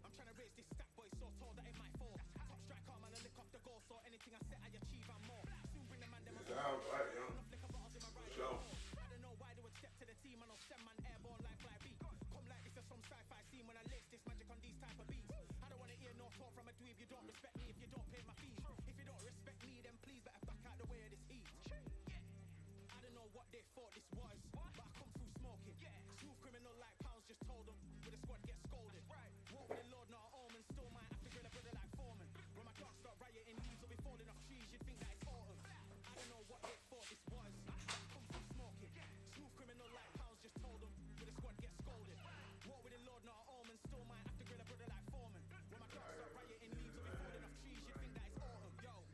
I'm trying to raise this stack boy so tall that it might fall. Top striker, man, I lick off the goal, so anything I set I achieve and more. Soon bring the man them It's out right, yo. For sure. I don't know why they would step to the team and I'll send man airborne like fly beat. Come like this is some sci-fi scene when I lace this magic on these type of beats. I don't wanna hear no talk from a dweeb, you don't respect me if you don't pay my fees. If you don't respect me, then please better back out the way of this heat. thought this was, but I come through smoking. Smooth criminal like pounds, just told them. With a squad get scolded. Walk with the Lord, not an omen. Still might have to grill a brother like Foreman. When my dogs start rioting, leaves will be falling off trees. You'd think that it's autumn. I don't know what they thought this was, but I come through smoking. Smooth criminal like pounds, just told them. With a squad get scolded. Walk with the Lord, not an omen. Still might have to grill a brother like Foreman. When my dogs start rioting, leaves will be falling off trees. You'd think that it's autumn. Yo,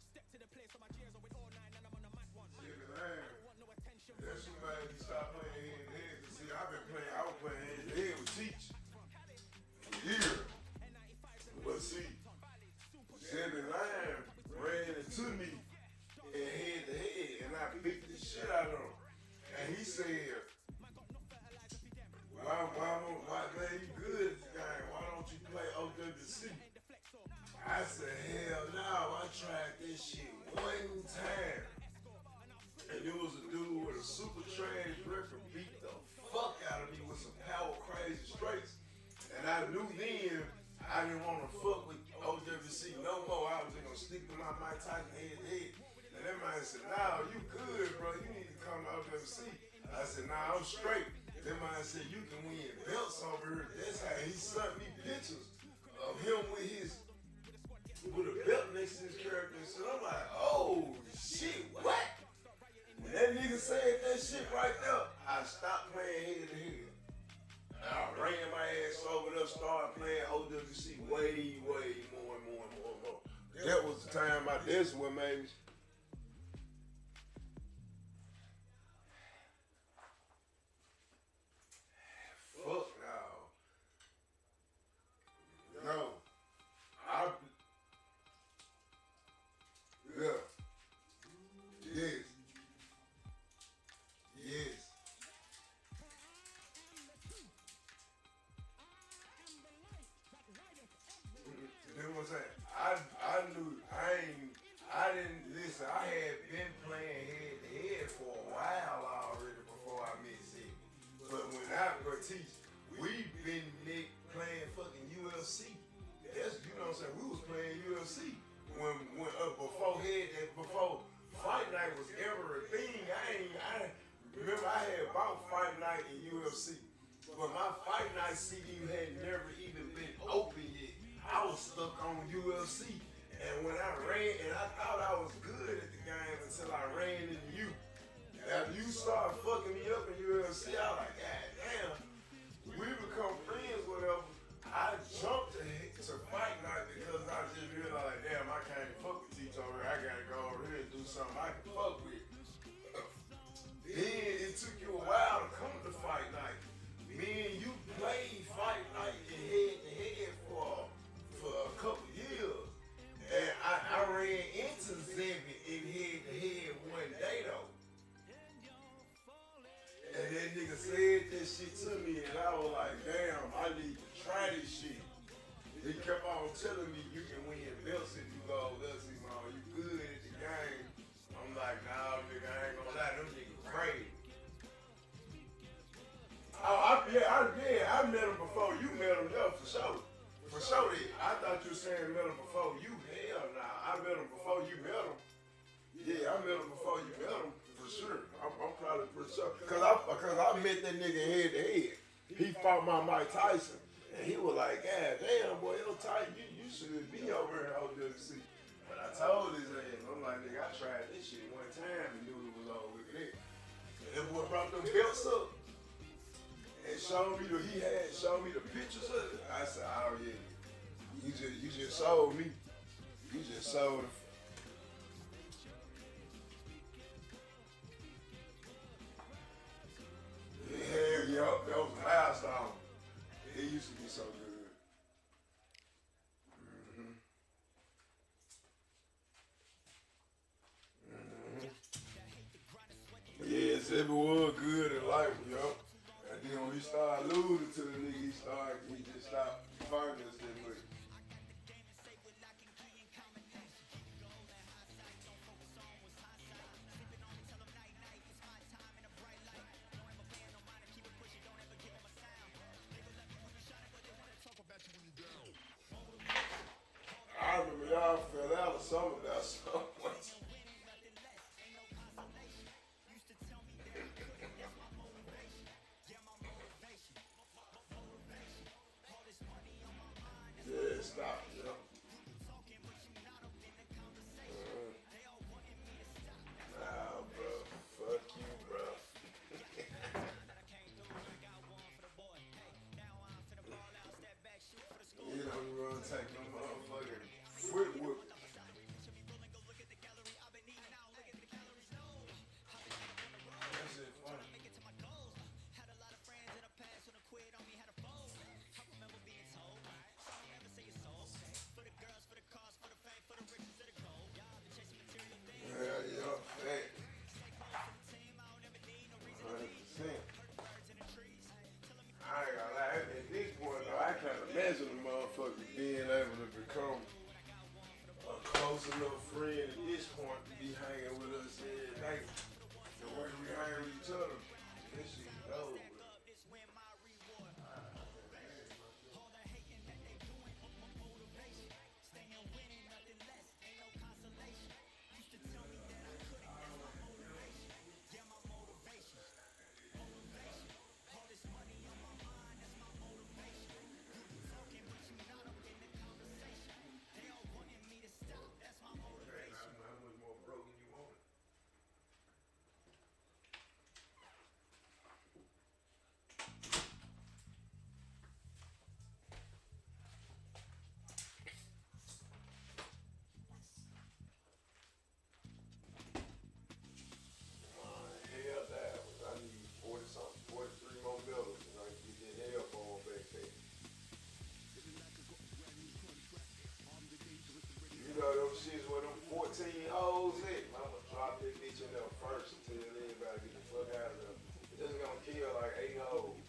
step to the place on my cheers are with all nine and I'm on a mad one. I don't want no attention. That's who made me stop playing head to head. See, I was playing head to head with Teach for years. But see, Zebby Lime ran into me in head to head and I beat the shit out of him. And he said, why man, you good at the game? Why don't you play OWC? I said, hell no, I tried this shit one time. And it was a dude with a super trash record beat the fuck out of me with some power crazy straights. And I knew then I didn't want to fuck with OWC no more. I was just gonna stick to my Mike Tyson head to head. And that man said, nah, you good, bro. You need to come to OWC. I said, nah, I'm straight. That man said, you can win belts over here. That's how he sent me pictures of him with a belt next to his character. So I'm like, oh shit, what? When that nigga said that shit right there, I stopped playing head to head. I ran my ass over there, started playing OWC way more and more. That was the time that's what made me. Fuck no. No. Yeah. Yes. You know what I'm saying? I didn't listen. I had been playing head to head for a while already before I met Ziggy. But when I go teach, we been playing fucking UFC. That's, you know what I'm saying? We was playing UFC when before Fight Night was ever a thing. I remember I had bought Fight Night in UFC, but my Fight Night CD had never even been open yet. I was stuck on UFC, and when I ran, and I thought I was good at the game until I ran into you. After you started fucking me up in UFC, I was like, God damn, we become friends, whatever. I jumped to Fight Night because I just realized, damn, I can't fuck with Teach over here. I gotta go over here and do something I can fuck with. Then it took you a while to come to Fight Night. Me and you played Fight Night head to head for a couple years. And I ran into Zebby in head to head one day though. And that nigga said that shit to me and I was like, damn, I need to try this shit. He kept on telling me you can win belts if you go UFC, man. You good at the game. I'm like, nah, nigga, I ain't gonna lie, them niggas crazy. I met him before you met him, though, for sure. For sure, I thought you were saying met him before you. Hell nah, I met him before you met him. Yeah, I met him before you met him, for sure. I'm probably pretty sure. Cause I met that nigga head to head. He fought my Mike Tyson. And he was like, God damn, boy, it'll tight. You should be over here at OWC. But I told his ass, I'm like, nigga, I tried this shit one time and knew it was over with it. And that boy brought them belts up and showed me the pictures of it. I said, oh yeah, you just sold me. You just sold it. Yeah, yup, that was a milestone. It used to be so good. Yes, it was good in life, yo. And then when he started losing to the nigga, he just stopped fighting us that much. I remember y'all fell out of something about so much. friend at this point be hanging with us every night. The way we hang with each other, this shit goes. How much more broken you want it? Hell that. I need 40 something, 43 more medals and I can get that hell ball back there. You know those shits where them 14 hoes at. I'ma drop that bitch in there first and tell everybody get the fuck out of there. This is gonna kill like 8 hoes.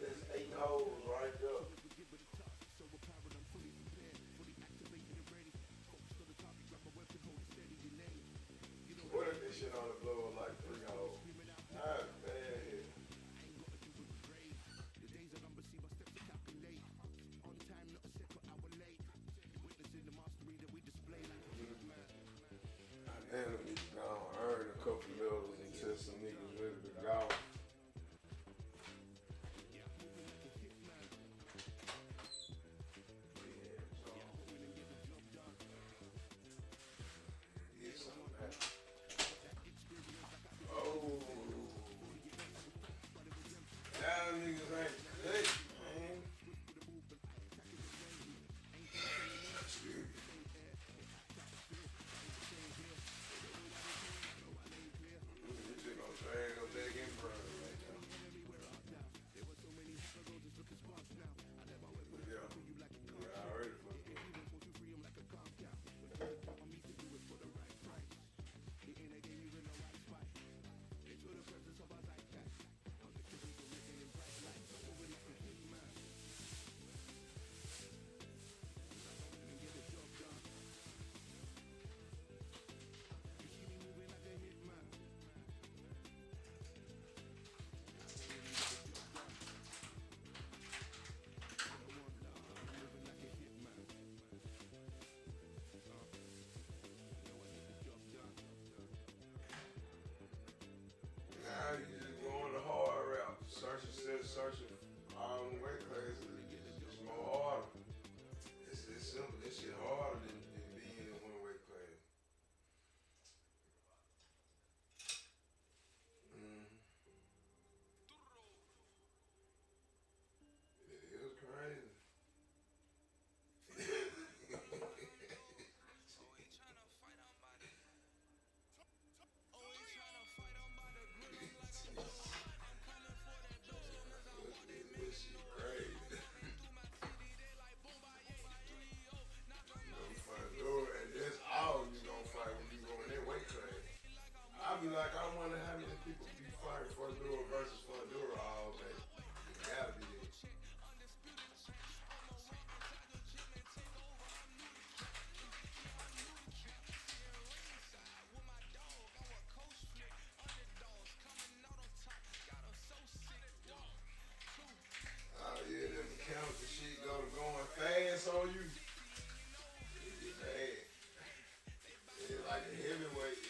There's 8 hoes right there. What if this shit only blow like 3 hoes? That's bad. Damn, them niggas gone. Earn a couple medals until some niggas ready to go. Get some of that. Oh. Y'all niggas ain't good, man. Excuse me. This shit gonna drag up back in front of me right now. Yeah. Yeah, I already fucked up. Now you just going the hard route. Searching all the weight classes. It's more harder. It's simple. This shit harder than being in one weight class. It is crazy. This shit crazy. You gonna fight door, and that's all you gonna fight when you go in that weight class. I be like, I wonder how many people be fighting Fundora versus Fundora all day. It gotta be there. Oh yeah, them counts and shit going fast on you. It bad. It's like a heavyweight.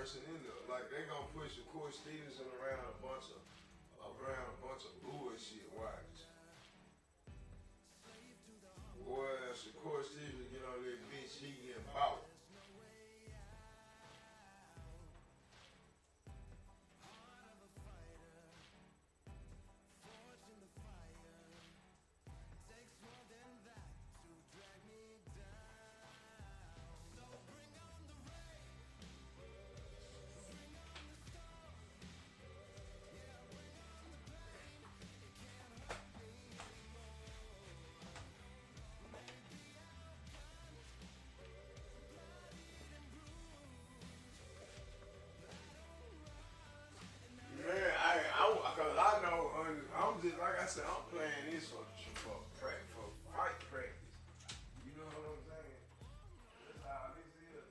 person in there. Like they gonna push Shakur Stevenson around a bunch of bullshit. Watch. Boy, Shakur Stevenson get on that bitch, he get bought. Cause I know, I'm just like I said, I'm playing this for fight practice. You know what I'm saying? That's how this is.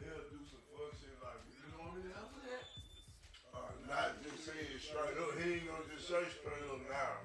He'll do some fuck shit like, you know what I mean? After that? Not just saying straight up. He ain't gonna just say straight up now.